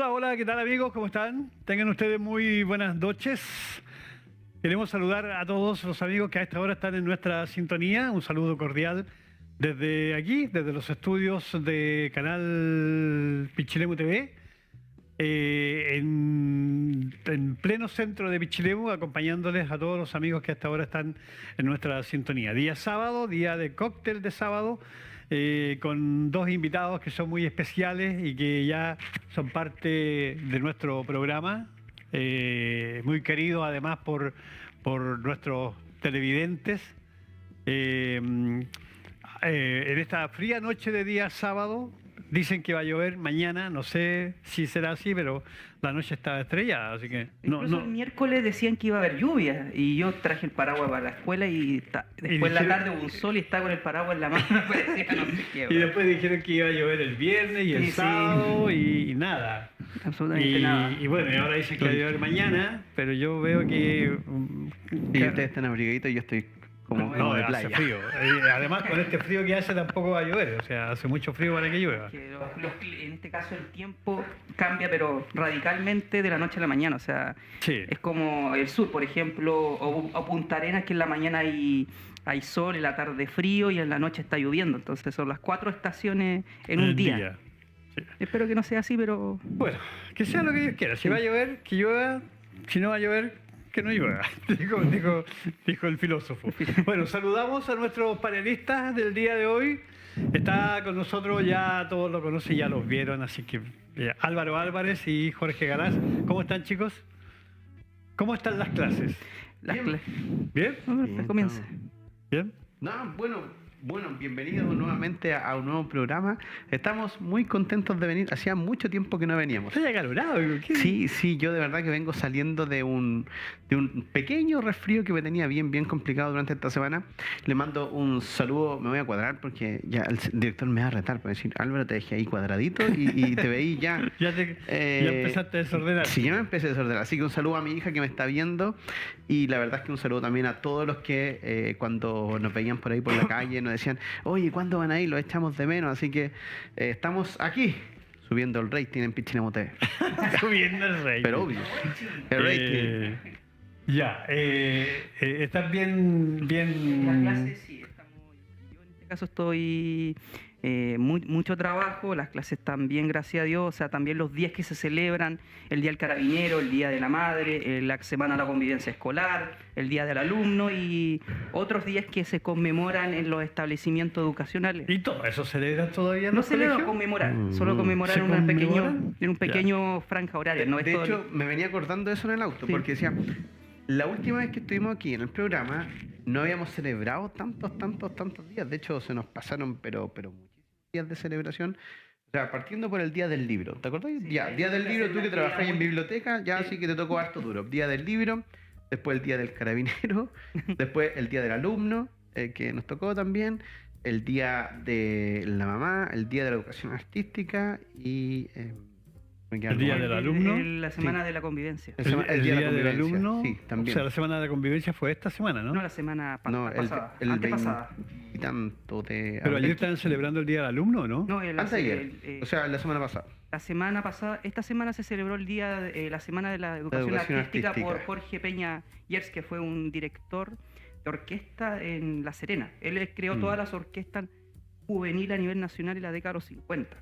Hola, hola, ¿qué tal amigos? ¿Cómo están? Tengan ustedes muy buenas noches. Queremos saludar a todos los amigos que a esta hora están en nuestra sintonía. Un saludo cordial desde aquí, desde los estudios de Canal Pichilemu TV, en pleno centro de Pichilemu, acompañándoles a todos los amigos que a esta hora están en nuestra sintonía. Día sábado, día de cóctel de sábado. Con dos invitados que son muy especiales y que ya son parte de nuestro programa, muy queridos además por nuestros televidentes. En esta fría noche de día sábado, dicen que va a llover mañana, no sé si será así, pero la noche está estrellada, así que... Incluso el miércoles decían que iba a haber lluvia y yo traje el paraguas para la escuela y después en la tarde hubo un sol y estaba con el paraguas en la mano, parecía no sé qué. Y después dijeron que iba a llover el viernes y el sábado y nada. Absolutamente nada. Y bueno, y ahora dicen que va a llover mañana, pero yo veo que... Y ustedes están abrigaditos y yo estoy como de playa. Hace frío. Además, con este frío que hace tampoco va a llover. O sea, hace mucho frío para que llueva. En este caso el tiempo cambia, pero radicalmente de la noche a la mañana. O sea, sí. Es como el sur, por ejemplo, o Punta Arenas, que en la mañana hay sol, en la tarde frío y en la noche está lloviendo. Entonces son las 4 estaciones en un día. Sí. Espero que no sea así, pero... Bueno, que sea lo que Dios quiera. Si va a llover, que llueva. Si no va a llover, que no llueva, dijo el filósofo. Bueno, saludamos a nuestros panelistas del día de hoy. Está con nosotros, ya todos lo conocen, ya los vieron, así que Álvaro Álvarez y Jorge Galás. ¿Cómo están, chicos? ¿Cómo están las clases? ¿Bien? Comienza. ¿Bien? No, bueno, bienvenidos nuevamente a un nuevo programa. Estamos muy contentos de venir. Hacía mucho tiempo que no veníamos. Estoy acalorado. Sí, yo de verdad que vengo saliendo de un pequeño resfrío que me tenía bien complicado durante esta semana. Le mando un saludo, me voy a cuadrar porque ya el director me va a retar para decir, Álvaro, te dejé ahí cuadradito y te veí ya. ya empezaste a desordenar. Sí, ya me empecé a desordenar. Así que un saludo a mi hija que me está viendo y la verdad es que un saludo también a todos los que cuando nos veían por ahí por la calle nos decían, oye, ¿cuándo van a ir? Los echamos de menos. Así que estamos aquí subiendo el rating en Pichilemu TV. Subiendo el rating. Pero obvio. El rating. ¿Estás bien? En las clases sí, yo en este caso estoy mucho trabajo, las clases están bien, gracias a Dios, o sea, también los días que se celebran, el Día del Carabinero, el Día de la Madre, la Semana de la Convivencia Escolar, el Día del Alumno y otros días que se conmemoran en los establecimientos educacionales. ¿Y todo eso celebran todavía en No los colegios? celebran conmemorar, solo conmemorar en un pequeño franja horaria. No de hecho, me venía acordando de eso en el auto, sí. Porque decía, la última vez que estuvimos aquí en el programa no habíamos celebrado tantos días. De hecho, se nos pasaron pero muchísimos días de celebración. O sea, partiendo por el Día del Libro. ¿Te acordás? Sí, Día del Libro, tú que trabajás en biblioteca, ya sí que te tocó harto duro. Día del Libro, después el Día del Carabinero, después el Día del Alumno, que nos tocó también, el Día de la Mamá, el Día de la Educación Artística y... el Día del Alumno. La Semana de la Convivencia. El Día del Alumno. Sí, también. O sea, la Semana de la Convivencia fue esta semana, ¿no? No, la semana pasada. El antepasada. Y tanto de... Pero ayer estaban celebrando el Día del Alumno, ¿no? No, antes de ayer. O sea, la semana pasada. La semana pasada, esta semana se celebró el día, la Semana de la Educación Artística por Jorge Peña Yers, que fue un director de orquesta en La Serena. Él creó todas las orquestas juveniles a nivel nacional en la década de los 50.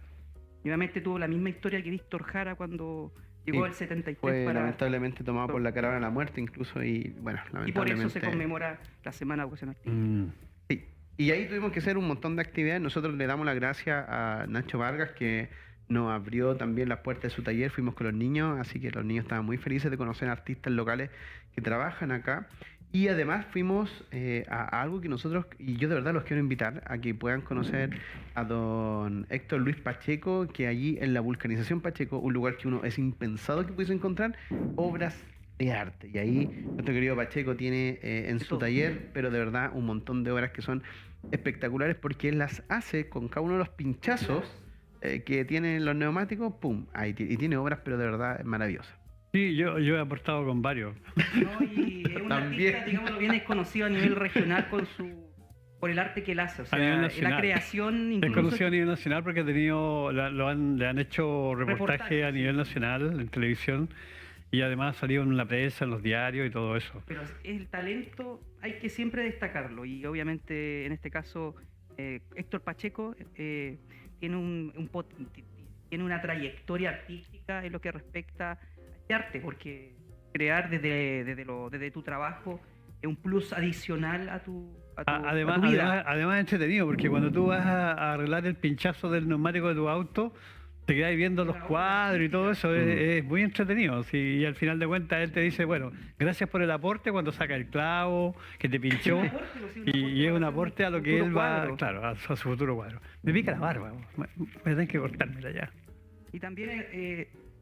Y obviamente tuvo la misma historia que Víctor Jara cuando llegó el 73 fue lamentablemente tomado por la caravana de la muerte incluso y bueno, lamentablemente... Y por eso se conmemora la Semana de Educación Artística. Sí. Y ahí tuvimos que hacer un montón de actividades. Nosotros le damos las gracias a Nacho Vargas que nos abrió también las puertas de su taller. Fuimos con los niños, así que los niños estaban muy felices de conocer artistas locales que trabajan acá. Y además fuimos a algo que nosotros, y yo de verdad los quiero invitar a que puedan conocer a don Héctor Luis Pacheco, que allí en la Vulcanización Pacheco, un lugar que uno es impensado que pudiese encontrar, obras de arte. Y ahí nuestro querido Pacheco tiene en su taller, pero de verdad un montón de obras que son espectaculares porque él las hace con cada uno de los pinchazos que tienen los neumáticos, ¡pum! Ahí, y tiene obras, pero de verdad maravillosas. Sí, yo he aportado con varios. No, y es un artista, digamos, bien desconocido a nivel regional con su por el arte que él hace, o A nivel sea, nacional. la creación Es incluso... conocido a nivel nacional porque ha tenido, le han hecho reportaje Reportajes, a nivel nacional en televisión y además ha salido en la prensa, en los diarios y todo eso. Pero el talento hay que siempre destacarlo y obviamente en este caso Héctor Pacheco tiene, tiene una trayectoria artística en lo que respecta a este arte, porque crear desde tu trabajo es un plus adicional a tu vida. Además es entretenido porque cuando tú vas a arreglar el pinchazo del neumático de tu auto, te quedas viendo los cuadros y todo eso, es muy entretenido. Sí, y al final de cuentas él te dice, bueno, gracias por el aporte cuando saca el clavo que te pinchó, y es un aporte a lo que él va, claro, a su futuro cuadro. Me pica la barba, me tengo que cortármela ya. Y también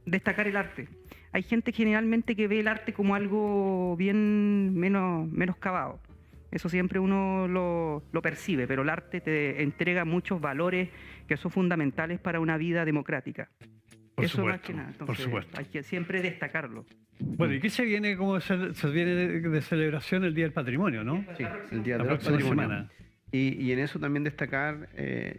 destacar el arte. Hay gente generalmente que ve el arte como algo bien menoscabado. Eso siempre uno lo percibe, pero el arte te entrega muchos valores que son fundamentales para una vida democrática. Por Eso supuesto, más que nada. Entonces, por supuesto. hay que siempre destacarlo. Bueno, ¿y qué se viene como se viene de celebración el Día del Patrimonio, no? Sí, el Día La de los próxima Patrimonios. semana. Y en eso también destacar,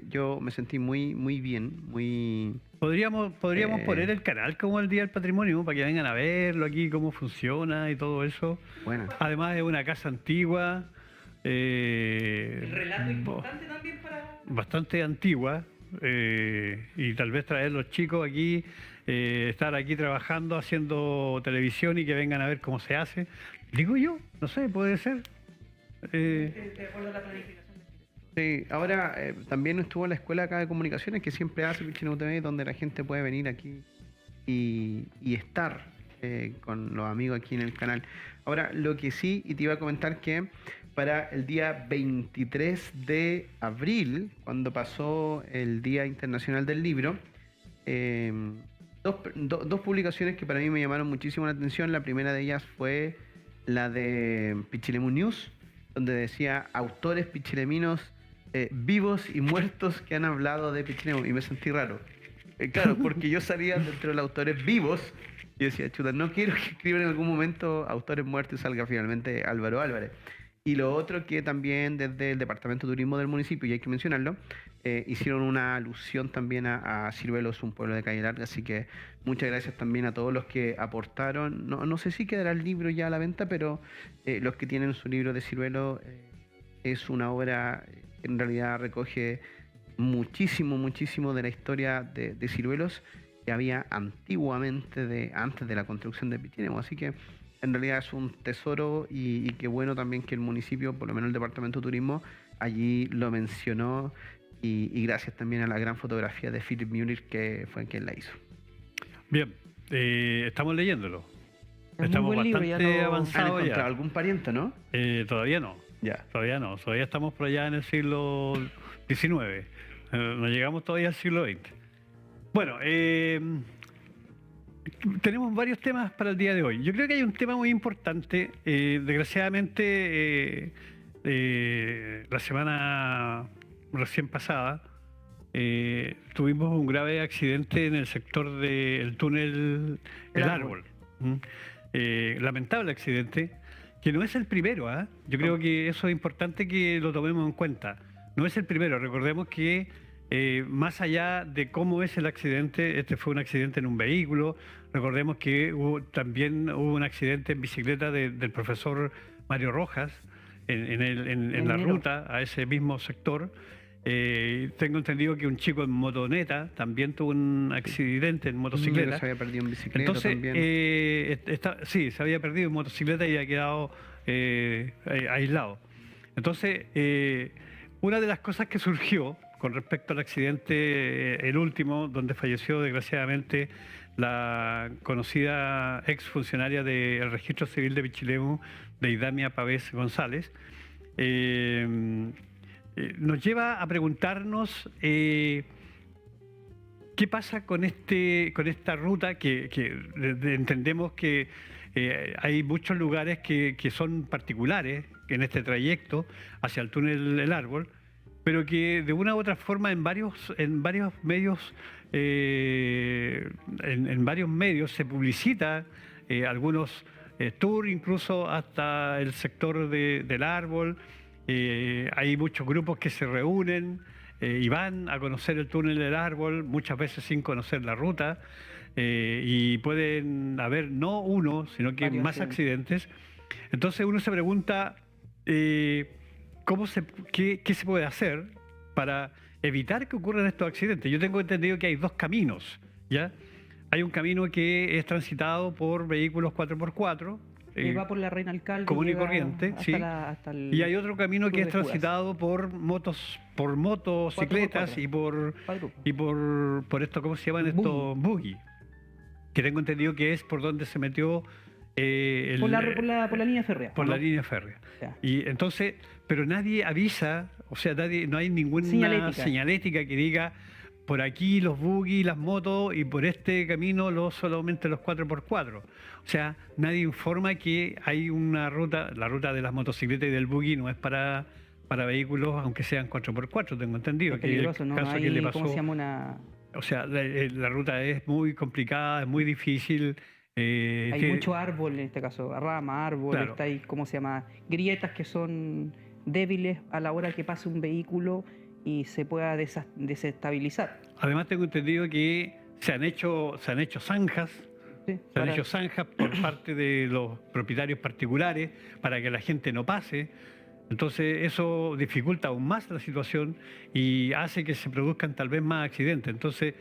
yo me sentí muy bien, muy... Podríamos poner el canal como el Día del Patrimonio para que vengan a verlo aquí, cómo funciona y todo eso. Buena. Además es una casa antigua. El relato importante también para... Bastante antigua. Y tal vez traer los chicos aquí, estar aquí trabajando, haciendo televisión y que vengan a ver cómo se hace. Digo yo, no sé, puede ser. De acuerdo a la planificación. Sí, ahora también estuvo en la escuela acá de comunicaciones que siempre hace Pichilemu TV, donde la gente puede venir aquí y estar con los amigos aquí en el canal. Ahora, lo que sí, y te iba a comentar que para el día 23 de abril, cuando pasó el Día Internacional del Libro, dos publicaciones que para mí me llamaron muchísimo la atención. La primera de ellas fue la de Pichilemu News, donde decía autores pichileminos vivos y muertos que han hablado de Pichilemu, y me sentí raro. Claro, porque yo salía dentro de los autores vivos y decía, chuta, no quiero que escriban en algún momento autores muertos y salga finalmente Álvaro Álvarez. Y lo otro que también desde el Departamento de Turismo del municipio, y hay que mencionarlo, hicieron una alusión también a Ciruelos, un pueblo de Calle Larga, así que muchas gracias también a todos los que aportaron. No sé si quedará el libro ya a la venta, pero los que tienen su libro de Ciruelos es una obra que en realidad recoge muchísimo de la historia de Ciruelos que había antiguamente, antes de la construcción de Pichilemu, así que en realidad es un tesoro y qué bueno también que el municipio, por lo menos el Departamento de Turismo, allí lo mencionó y gracias también a la gran fotografía de Philip Mueller que fue quien la hizo. Bien, estamos leyéndolo. Es Estamos muy buen libro, bastante ya lo- ¿Han avanzados encontrado ya. algún pariente, no? Todavía no. Ya. Todavía no. Todavía estamos por allá en el siglo XIX. No llegamos todavía al siglo XX. Bueno, tenemos varios temas para el día de hoy. Yo creo que hay un tema muy importante. Desgraciadamente, la semana recién pasada tuvimos un grave accidente en el sector del túnel El Árbol. Lamentable accidente, que no es el primero. Yo creo que eso es importante que lo tomemos en cuenta. No es el primero. Recordemos que más allá de cómo es el accidente, este fue un accidente en un vehículo. Recordemos que también hubo un accidente en bicicleta del profesor Mario Rojas en la ruta a ese mismo sector. Tengo entendido que un chico en motoneta también tuvo un accidente en motocicleta. Se había perdido en bicicleta Entonces, también. sí, se había perdido en motocicleta y ha quedado aislado. Entonces, una de las cosas que surgió con respecto al accidente, el último, donde falleció desgraciadamente la conocida ex funcionaria del Registro Civil de Pichilemu, Deidamia Pavés González, nos lleva a preguntarnos qué pasa con esta ruta que entendemos que hay muchos lugares que son particulares en este trayecto hacia el túnel El Árbol, pero que de una u otra forma en varios medios se publicita, algunos tours incluso hasta el sector del Árbol, Hay muchos grupos que se reúnen y van a conocer el túnel del árbol, muchas veces sin conocer la ruta, y pueden haber no uno, sino que Varios más accidentes. Entonces uno se pregunta qué se puede hacer para evitar que ocurran estos accidentes. Yo tengo entendido que hay dos caminos, ¿ya? Hay un camino que es transitado por vehículos 4x4, va por la Reina Alcalde. común y llega corriente, hasta sí. hasta el Y hay otro camino que Club es de Judas. transitado por motocicletas 4x4. y por esto, ¿cómo se llaman Buggy. estos? Buggy. Que tengo entendido que es por donde se metió por la línea férrea. por ¿no? la línea férrea. Ya. Y entonces, pero nadie avisa, o sea, no hay ninguna señalética que diga por aquí los buggy, las motos y por este camino solamente los 4x4. O sea, nadie informa que hay una ruta, la ruta de las motocicletas y del buggy no es para vehículos, aunque sean 4x4, tengo entendido. Es peligroso, ¿no? Caso Hay, que le pasó, ¿cómo se llama? Una... o sea, la ruta es muy complicada, es muy difícil. Hay mucho árbol, en este caso, rama, árbol, Claro. está ahí, ¿cómo se llama? Grietas que son débiles a la hora que pase un vehículo y se pueda desestabilizar. Además tengo entendido que se han hecho zanjas. ¿Sí? Se han hecho zanjas por parte de los propietarios particulares para que la gente no pase. Entonces eso dificulta aún más la situación y hace que se produzcan tal vez más accidentes. Entonces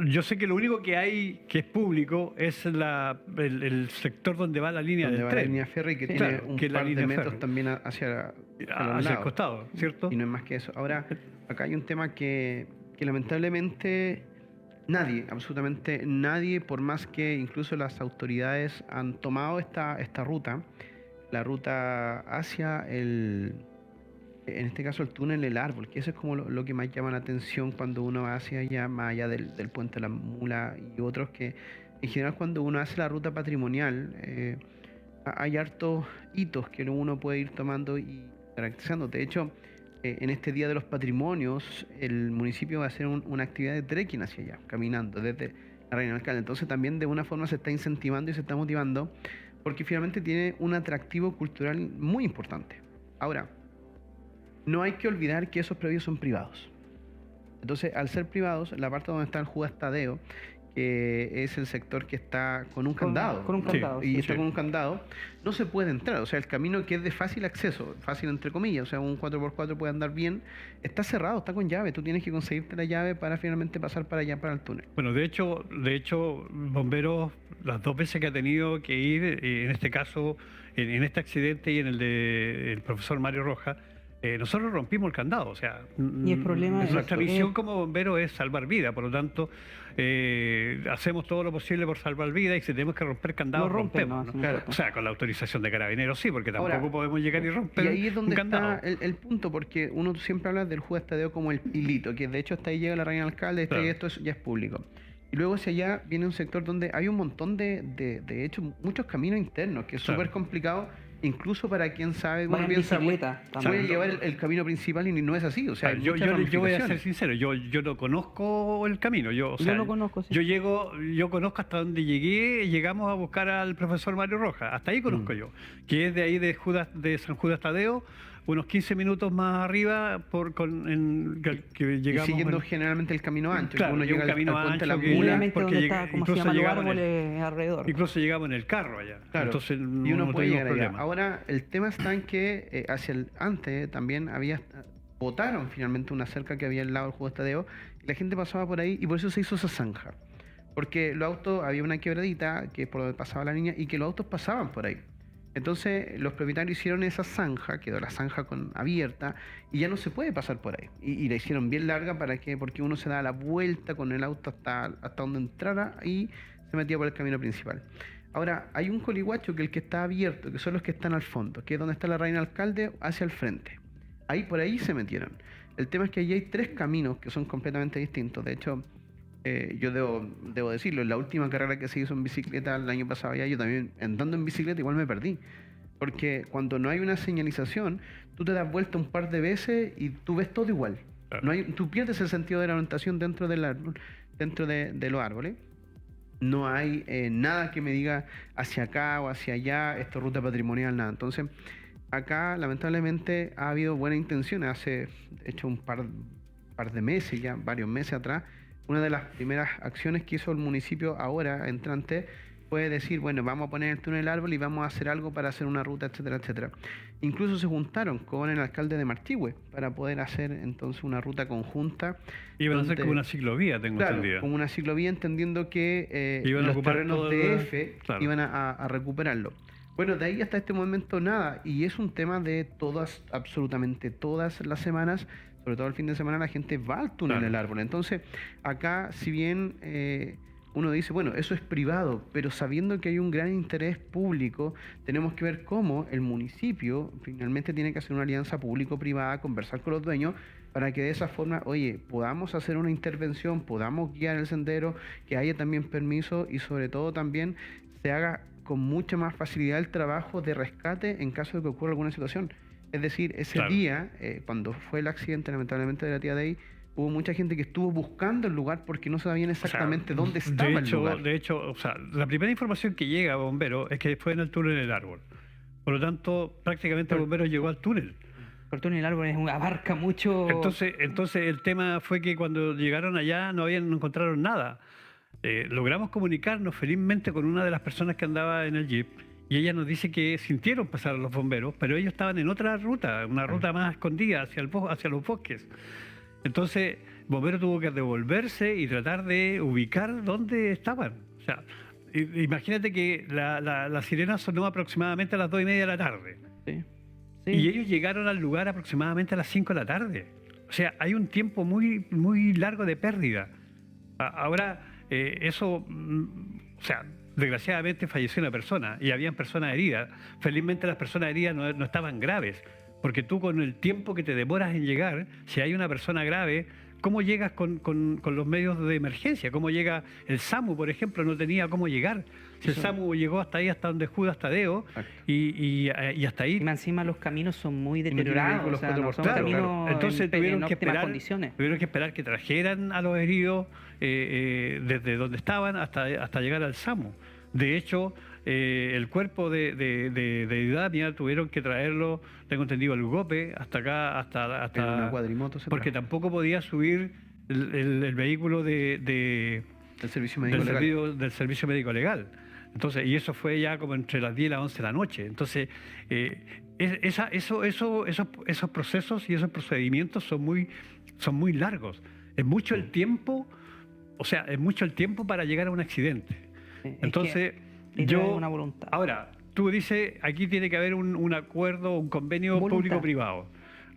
yo sé que lo único que hay que es público es el sector donde va la línea Donde del va la tren. línea férrea y que Sí. tiene Claro, un que es la par de línea metros férrea. también hacia los Hacia el lados. costado, ¿cierto? Y no es más que eso. Ahora, acá hay un tema que lamentablemente nadie, absolutamente nadie, por más que incluso las autoridades han tomado esta ruta, la ruta hacia en este caso el túnel del árbol, que eso es como lo que más llama la atención cuando uno va hacia allá, más allá del puente de la Mula y otros, que en general cuando uno hace la ruta patrimonial, hay hartos hitos que uno puede ir tomando y caracterizando. De hecho, en este Día de los Patrimonios, el municipio va a hacer una actividad de trekking hacia allá, caminando desde la Reina Alcalde. Entonces también de una forma se está incentivando y se está motivando porque finalmente tiene un atractivo cultural muy importante. Ahora, no hay que olvidar que esos predios son privados. Entonces, al ser privados, la parte donde está el Judas Tadeo, que es el sector que está con un candado. Con un candado, Y sí, está sí. con un candado, no se puede entrar. O sea, el camino que es de fácil acceso, fácil entre comillas, o sea, un 4x4 puede andar bien, está cerrado, está con llave. Tú tienes que conseguirte la llave para finalmente pasar para allá, para el túnel. Bueno, de hecho, Bomberos, las dos veces que ha tenido que ir, en este caso, en este accidente y en el del profesor Mario Rojas, nosotros rompimos el candado, o sea, Y el problema es nuestra esto, misión como bomberos es salvar vidas, por lo tanto, hacemos todo lo posible por salvar vidas y si tenemos que romper candados, Lo rompen, rompemos. ¿no? ¿no? Claro. O sea, con la autorización de carabineros sí, porque tampoco Ahora, podemos llegar y romper Y ahí es donde un candado. está el punto, porque uno siempre habla del Judas Tadeo como el hilito, que de hecho hasta ahí llega la Reina Alcalde, Claro. y esto ya es público. Y luego hacia allá viene un sector donde hay un montón de hecho, muchos caminos internos, que es Claro. súper complicado, incluso para quien sabe, Va uno en piensa, bicicleta voy a también. llevar el camino principal y no es así, o sea, Claro, hay yo muchas voy a ser ramificaciones. sincero, yo no conozco el camino. Yo lo conozco, sí. yo conozco hasta donde llegamos a buscar al profesor Mario Rojas, hasta ahí conozco yo, que es de ahí de San Judas Tadeo, unos 15 minutos más arriba que Y llegamos siguiendo en- generalmente el camino ancho, Claro, que uno y un llega camino al puente de la ancho que- Mula, Obviamente porque donde llega- está, ¿cómo se incluso llama? Los llegamos en árboles alrededor. incluso llegamos en el carro allá. Claro, Entonces y uno no puede tuvimos llegar allá. problema. Ahora, el tema está en que hacia el antes también botaron finalmente una cerca que había al lado del Judas Tadeo y la gente pasaba por ahí y por eso se hizo esa zanja. Porque los autos, había una quebradita que por donde pasaba la niña y que los autos pasaban por ahí. Entonces los propietarios hicieron esa zanja, quedó la zanja abierta y ya no se puede pasar por ahí. Y la hicieron bien larga porque uno se da la vuelta con el auto hasta donde entrara y se metía por el camino principal. Ahora, hay un coliguacho que es el que está abierto, que son los que están al fondo, que es donde está la Reina Alcalde hacia el frente. Por ahí se metieron. El tema es que allí hay 3 caminos que son completamente distintos. De hecho, yo debo decirlo, en la última carrera que se hizo en bicicleta el año pasado, yo también andando en bicicleta igual me perdí. Porque cuando no hay una señalización, tú te das vuelta un par de veces y tú ves todo igual. Claro. Tú pierdes el sentido de la orientación dentro del árbol, dentro de los árboles. no hay nada que me diga hacia acá o hacia allá, esto es ruta patrimonial, nada. Entonces, acá lamentablemente ha habido buena intención. Hace, de hecho, un par de meses, ya varios meses atrás, una de las primeras acciones que hizo el municipio ahora, entrante, fue decir, bueno, vamos a poner el túnel árbol y vamos a hacer algo para hacer una ruta, etcétera, etcétera. Incluso se juntaron con el alcalde de Marchihue para poder hacer entonces una ruta conjunta. Iban a hacer como una ciclovía, tengo entendido. Como una ciclovía, entendiendo que los terrenos de EFE iban a recuperarlo. Bueno, de ahí hasta este momento nada, y es un tema de todas, absolutamente todas las semanas, sobre todo el fin de semana, la gente va al túnel del árbol. Entonces, acá, si bien uno dice, bueno, eso es privado, pero sabiendo que hay un gran interés público, tenemos que ver cómo el municipio finalmente tiene que hacer una alianza público-privada, conversar con los dueños, para que de esa forma, oye, podamos hacer una intervención, podamos guiar el sendero, que haya también permiso y sobre todo también se haga con mucha más facilidad el trabajo de rescate en caso de que ocurra alguna situación. Es decir, ese día, cuando fue el accidente lamentablemente de la tía Dey, hubo mucha gente que estuvo buscando el lugar porque no sabían exactamente dónde estaba el lugar. De hecho, la primera información que llega a bomberos es que fue en el túnel del árbol. Por lo tanto, prácticamente el bombero llegó al túnel. El túnel del árbol abarca mucho. Entonces el tema fue que cuando llegaron allá no encontraron nada. Logramos comunicarnos felizmente con una de las personas que andaba en el jeep y ella nos dice que sintieron pasar a los bomberos, pero ellos estaban en otra ruta, una ruta más escondida hacia los bosques. Entonces, el bombero tuvo que devolverse y tratar de ubicar dónde estaban. O sea, imagínate que la sirena sonó aproximadamente a las 2:30 de la tarde. Sí. Y ellos llegaron al lugar aproximadamente a las 5 de la tarde. O sea, hay un tiempo muy, muy largo de pérdida. Ahora, desgraciadamente falleció una persona y habían personas heridas. Felizmente las personas heridas no estaban graves, porque tú con el tiempo que te demoras en llegar, si hay una persona grave, ¿cómo llegas con los medios de emergencia? ¿Cómo llega el SAMU, por ejemplo? No tenía cómo llegar. Si el SAMU llegó hasta ahí, hasta donde Judas Tadeo, y hasta ahí... Y más encima los caminos son muy deteriorados, no son caminos entonces en óptimas condiciones. Tuvieron que esperar que trajeran a los heridos desde donde estaban hasta llegar al SAMU. De hecho, el cuerpo de Idamia tuvieron que traerlo, tengo entendido, al Gope, hasta acá, hasta una cuadrimoto, porque tampoco podía subir el vehículo del servicio médico legal. Entonces, y eso fue ya como entre las 10 y las 11 de la noche. Entonces, esos procesos y esos procedimientos son muy largos. Es mucho el tiempo, para llegar a un accidente. Entonces, una voluntad. Ahora, tú dices, aquí tiene que haber un acuerdo, un convenio público-privado.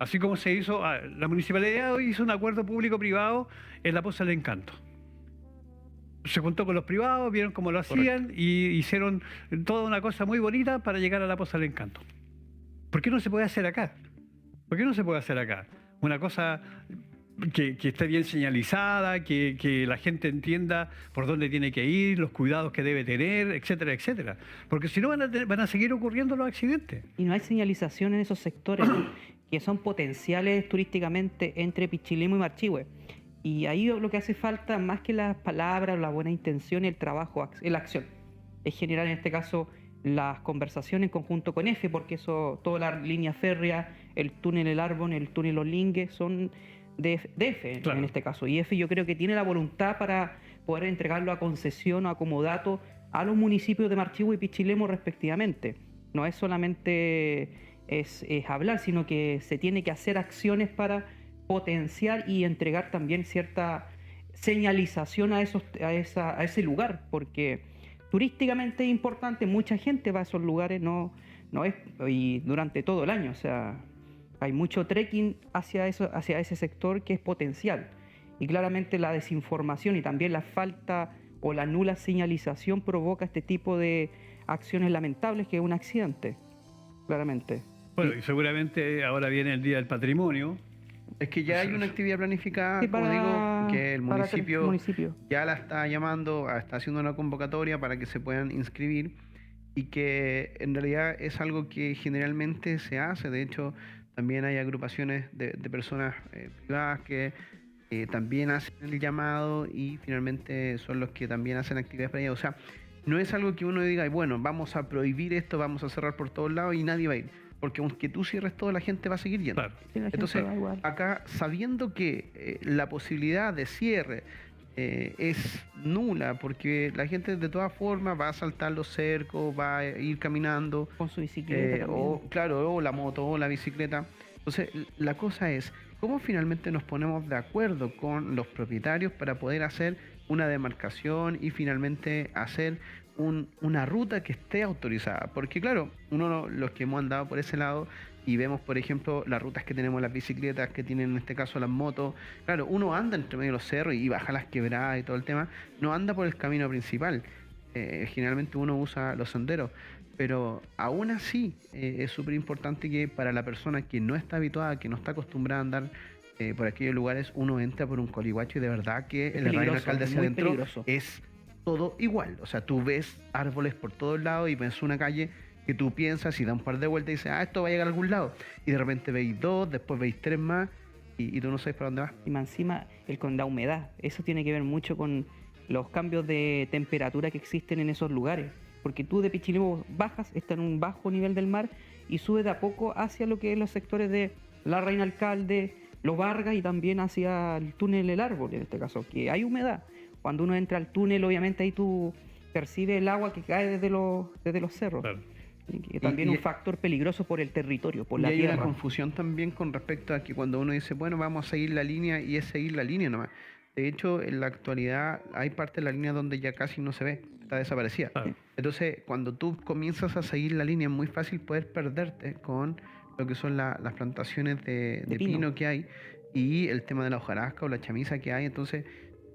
Así como se hizo, la municipalidad hizo un acuerdo público-privado en la Poza del Encanto. Se juntó con los privados, vieron cómo lo hacían y hicieron toda una cosa muy bonita para llegar a la Poza del Encanto. ¿Por qué no se puede hacer acá? Una cosa que esté bien señalizada, que la gente entienda por dónde tiene que ir, los cuidados que debe tener, etcétera, etcétera. Porque si no van a seguir ocurriendo los accidentes. Y no hay señalización en esos sectores que son potenciales turísticamente entre Pichilemu y Marchihue. Y ahí lo que hace falta, más que las palabras, la buena intención, el trabajo, la acción. Es generar en este caso las conversaciones en conjunto con EFE, porque toda la línea férrea, el túnel El Árbol, el túnel Olingue, son de EFE en este caso. Y EFE yo creo que tiene la voluntad para poder entregarlo a concesión o a comodato a los municipios de Marchihue y Pichilemu respectivamente. No es solamente es hablar, sino que se tiene que hacer acciones para potenciar y entregar también cierta señalización a ese lugar, porque turísticamente es importante, mucha gente va a esos lugares, y durante todo el año, o sea, hay mucho trekking hacia ese sector que es potencial, y claramente la desinformación y también la falta o la nula señalización provoca este tipo de acciones lamentables, que es un accidente, claramente. Bueno, y seguramente ahora viene el Día del Patrimonio. Es que ya hay una actividad planificada, como digo, que el municipio ya la está llamando, está haciendo una convocatoria para que se puedan inscribir, y que en realidad es algo que generalmente se hace. De hecho, también hay agrupaciones de personas privadas que también hacen el llamado y finalmente son los que también hacen actividades para allá. O sea, no es algo que uno diga, bueno, vamos a prohibir esto, vamos a cerrar por todos lados y nadie va a ir. Porque aunque tú cierres todo, la gente va a seguir yendo. Claro. Sí, la gente Entonces, va igual. acá, sabiendo que la posibilidad de cierre es nula, porque la gente de todas formas va a saltar los cercos, va a ir caminando, Con su bicicleta o claro, o la moto o la bicicleta. Entonces, la cosa es, ¿cómo finalmente nos ponemos de acuerdo con los propietarios para poder hacer una demarcación y finalmente hacer una ruta que esté autorizada? Porque claro, los que hemos andado por ese lado y vemos, por ejemplo, las rutas que tenemos, las bicicletas que tienen en este caso las motos, claro, uno anda entre medio de los cerros y baja las quebradas y todo el tema, no anda por el camino principal. Generalmente uno usa los senderos, pero aún así es súper importante que para la persona que no está habituada, que no está acostumbrada a andar por aquellos lugares, uno entra por un colihuacho y de verdad que el Reino peligroso, Alcalde hacia muy adentro peligroso. es todo igual. O sea, tú ves árboles por todos lados y ves una calle que tú piensas y da un par de vueltas y dices, esto va a llegar a algún lado. Y de repente veis dos, después veis tres más y tú no sabes para dónde vas. Y más encima, con la humedad. Eso tiene que ver mucho con los cambios de temperatura que existen en esos lugares. Porque tú de Pichilemu bajas, está en un bajo nivel del mar y sube de a poco hacia lo que es los sectores de la Reina Alcalde, Los Vargas y también hacia el túnel El Árbol, en este caso, que hay humedad. Cuando uno entra al túnel, obviamente ahí tú percibes el agua que cae desde los cerros. Claro. Y que también un factor peligroso por el territorio, por Y la hay tierra. una confusión también con respecto a que cuando uno dice, bueno, vamos a seguir la línea y es seguir la línea nomás. De hecho, en la actualidad hay parte de la línea donde ya casi no se ve, está desaparecida. Claro. Entonces, cuando tú comienzas a seguir la línea, es muy fácil poder perderte con lo que son las plantaciones de pino que hay y el tema de la hojarasca o la chamisa que hay. Entonces,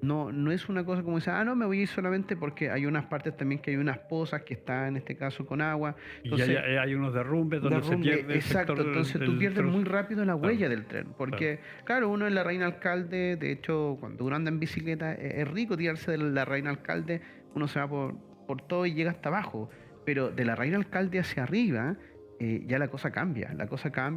no es una cosa como decir, no, me voy a ir solamente porque hay unas partes también que hay unas pozas que están en este caso con agua. Entonces, y hay unos derrumbes donde se pierde el exacto, sector entonces tú del pierdes trozo. muy rápido la huella Claro. del tren, porque claro, uno en la Reina Alcalde, de hecho, cuando uno anda en bicicleta, es rico tirarse de la Reina Alcalde, uno se va por todo y llega hasta abajo, pero de la Reina Alcalde hacia arriba, ya la cosa cambia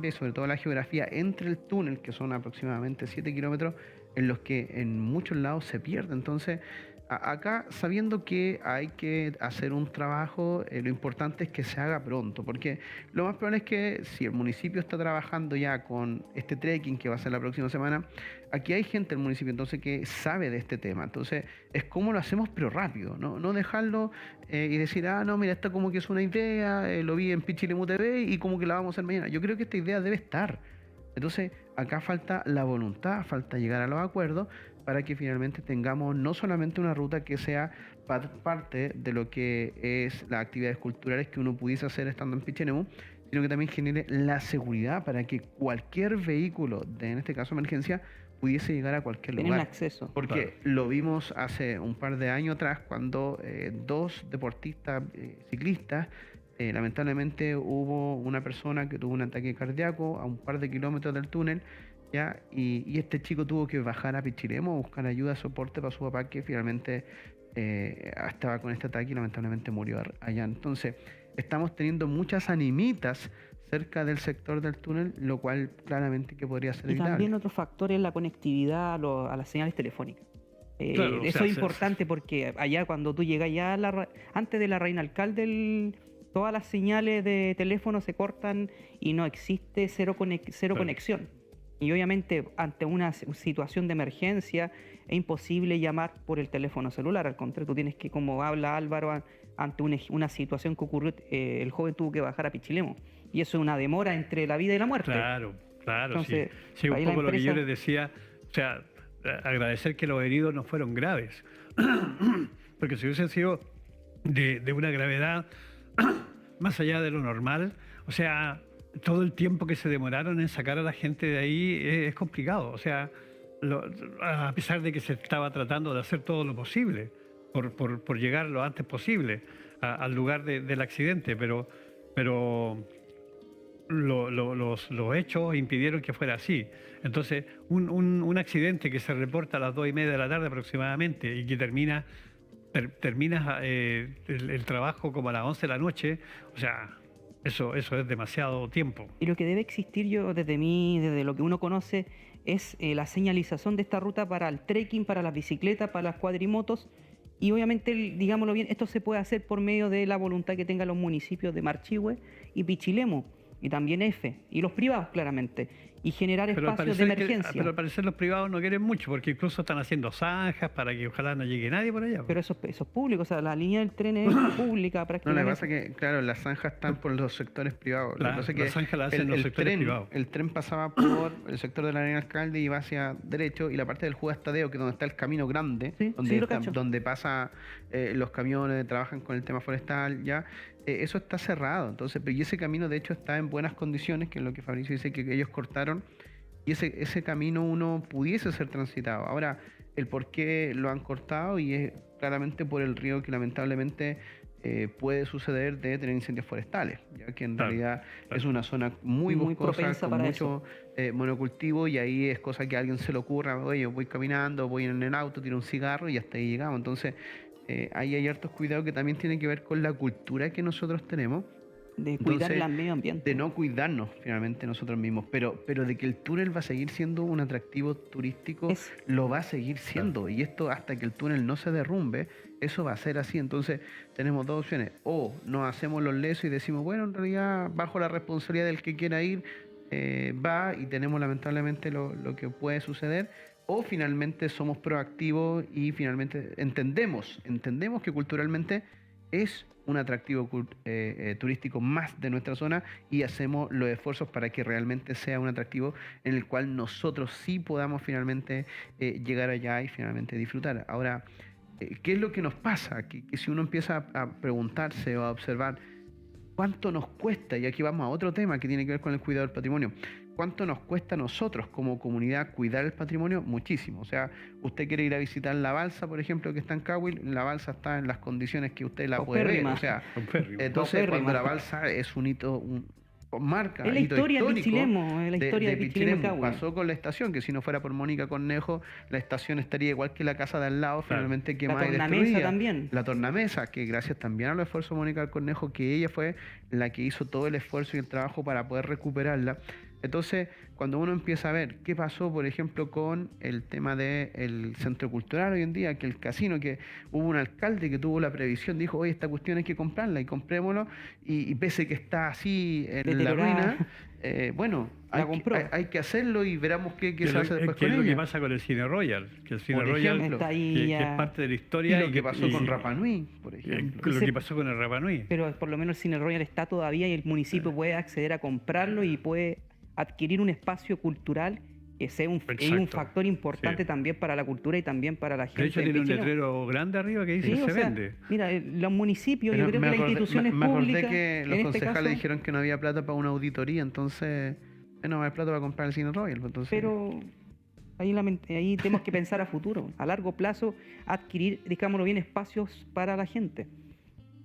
y sobre todo la geografía entre el túnel, que son aproximadamente 7 kilómetros, en los que en muchos lados se pierde. Entonces, acá, sabiendo que hay que hacer un trabajo, lo importante es que se haga pronto, porque lo más probable es que si el municipio está trabajando ya con este trekking que va a ser la próxima semana, aquí hay gente del municipio entonces que sabe de este tema. Entonces, es como lo hacemos, pero rápido, no dejarlo y decir, no, mira, esto como que es una idea, lo vi en Pichilemu TV y como que la vamos a hacer mañana. Yo creo que esta idea debe estar. Entonces, acá falta la voluntad, falta llegar a los acuerdos para que finalmente tengamos no solamente una ruta que sea parte de lo que es las actividades culturales que uno pudiese hacer estando en Pichilemu, sino que también genere la seguridad para que cualquier vehículo, en este caso emergencia, pudiese llegar a cualquier Tienen lugar. acceso. Porque lo vimos hace un par de años atrás cuando dos deportistas ciclistas, lamentablemente hubo una persona que tuvo un ataque cardíaco a un par de kilómetros del túnel, ¿ya? Y este chico tuvo que bajar a Pichilemu a buscar ayuda, soporte para su papá, que finalmente estaba con este ataque y lamentablemente murió allá. Entonces, estamos teniendo muchas animitas cerca del sector del túnel, lo cual claramente que podría ser Y evitable. también otro factor es la conectividad a las señales telefónicas. Claro, o eso sea, es importante porque allá cuando tú llegas ya antes de la Reina Alcalde, todas las señales de teléfono se cortan y no existe cero conexión. Y obviamente ante una situación de emergencia es imposible llamar por el teléfono celular. Al contrario, tú tienes que, como habla Álvaro, ante una situación que ocurrió, el joven tuvo que bajar a Pichilemu. Y eso es una demora entre la vida y la muerte. Claro, Entonces, sí, un ahí poco la lo que yo empresa- les decía, o sea, agradecer que los heridos no fueron graves, porque si hubiesen sido de una gravedad más allá de lo normal, o sea, todo el tiempo que se demoraron en sacar a la gente de ahí es complicado, o sea, a pesar de que se estaba tratando de hacer todo lo posible por llegar lo antes posible al lugar del accidente, pero los hechos impidieron que fuera así. Entonces, un accidente que se reporta a las 2:30 de la tarde aproximadamente y que terminas el trabajo como a las 11 de la noche, o sea, eso es demasiado tiempo. Y lo que debe existir desde lo que uno conoce, es la señalización de esta ruta para el trekking, para las bicicletas, para las cuadrimotos. Y obviamente, digámoslo bien, esto se puede hacer por medio de la voluntad que tengan los municipios de Marchihue y Pichilemu, y también EFE, y los privados claramente, y generar espacios de emergencia. Pero al parecer los privados no quieren mucho, porque incluso están haciendo zanjas para que ojalá no llegue nadie por allá. Pero eso es público, o sea, la línea del tren es pública No, prácticamente. lo que pasa es que, claro, las zanjas están por los sectores privados. Lo que pasa es que las zanjas las hacen los sectores privados. El tren pasaba por el sector de la Avenida Alcalde y iba hacia derecho, y la parte del Judas Tadeo, que es donde está el camino grande, Sí, donde, lo cacho. donde pasa los camiones, trabajan con el tema forestal, ya, eso está cerrado. Entonces, y ese camino de hecho está en buenas condiciones, que es lo que Fabricio dice que ellos cortaron, y ese camino uno pudiese ser transitado. Ahora, el por qué lo han cortado, y es claramente por el río que lamentablemente puede suceder de tener incendios forestales, ya que en realidad es una zona muy boscosa, propensa con para mucho monocultivo, y ahí es cosa que a alguien se le ocurra, oye, voy caminando, voy en el auto, tiro un cigarro y hasta ahí llegamos. Entonces, ahí hay hartos cuidados que también tienen que ver con la cultura que nosotros tenemos, De cuidar entonces, el medio ambiente. de no cuidarnos finalmente nosotros mismos, pero de que el túnel va a seguir siendo un atractivo turístico, lo va a seguir siendo, y esto hasta que el túnel no se derrumbe, eso va a ser así. Entonces tenemos dos opciones: o nos hacemos los lesos y decimos, bueno, en realidad bajo la responsabilidad del que quiera ir, va, y tenemos lamentablemente lo que puede suceder, o finalmente somos proactivos y finalmente entendemos que culturalmente es un atractivo turístico más de nuestra zona, y hacemos los esfuerzos para que realmente sea un atractivo en el cual nosotros sí podamos finalmente llegar allá y finalmente disfrutar. Ahora, ¿qué es lo que nos pasa? Que si uno empieza a preguntarse o a observar cuánto nos cuesta, y aquí vamos a otro tema que tiene que ver con el cuidado del patrimonio, ¿cuánto nos cuesta a nosotros como comunidad cuidar el patrimonio? Muchísimo. O sea, usted quiere ir a visitar la balsa, por ejemplo, que está en Cahuil, la balsa está en las condiciones que usted la puede ver. O sea, entonces cuando la balsa es un hito, marca, es la hito historia de histórico Pichilemu, es la historia de Pichilemu y Cahuil. Pasó con la estación, que si no fuera por Mónica Cornejo, la estación estaría igual que la casa de al lado, finalmente quemada y destruida. La tornamesa también. La tornamesa, que gracias también a los esfuerzos de Mónica Cornejo, que ella fue la que hizo todo el esfuerzo y el trabajo para poder recuperarla. Entonces, cuando uno empieza a ver qué pasó, por ejemplo, con el tema del centro cultural hoy en día, que el casino, que hubo un alcalde que tuvo la previsión, dijo, oye, esta cuestión hay que comprarla, y comprémoslo, y pese que está así en la ruina, bueno, hay que hacerlo, y veremos qué se hace después con ella. ¿Qué es lo que pasa con el Cine Royal? Que el Cine Royal está ahí que es parte de la historia. Y lo que pasó con Rapa Nui, por ejemplo. Lo que pasó con el Rapa Nui. Pero por lo menos el Cine Royal está todavía, y el municipio puede acceder a comprarlo y puede adquirir un espacio cultural que sea un factor importante también para la cultura y también para la gente. De hecho, tiene un letrero grande arriba que dice se vende. Mira, los municipios, yo creo que las instituciones públicas. Me acordé que los concejales dijeron que no había plata para una auditoría, entonces no va a haber plata para comprar el Cine Royal. Entonces... Pero ahí tenemos que pensar a futuro, a largo plazo, adquirir, digámoslo bien, espacios para la gente.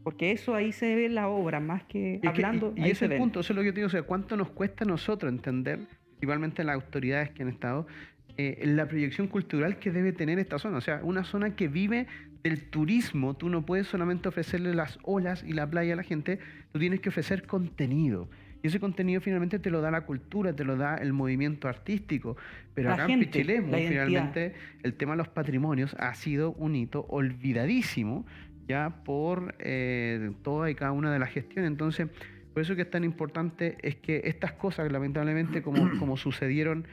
Porque eso ahí se ve en la obra, más que hablando. Y ese es el punto, eso es lo que yo te digo, o sea, ¿cuánto nos cuesta a nosotros entender, principalmente las autoridades que han estado, la proyección cultural que debe tener esta zona? O sea, una zona que vive del turismo, tú no puedes solamente ofrecerle las olas y la playa a la gente, tú tienes que ofrecer contenido. Y ese contenido finalmente te lo da la cultura, te lo da el movimiento artístico. Pero acá en Pichilemu, finalmente, el tema de los patrimonios ha sido un hito olvidadísimo ya por toda y cada una de las gestiones. Entonces, por eso que es tan importante es que estas cosas, lamentablemente, como sucedieron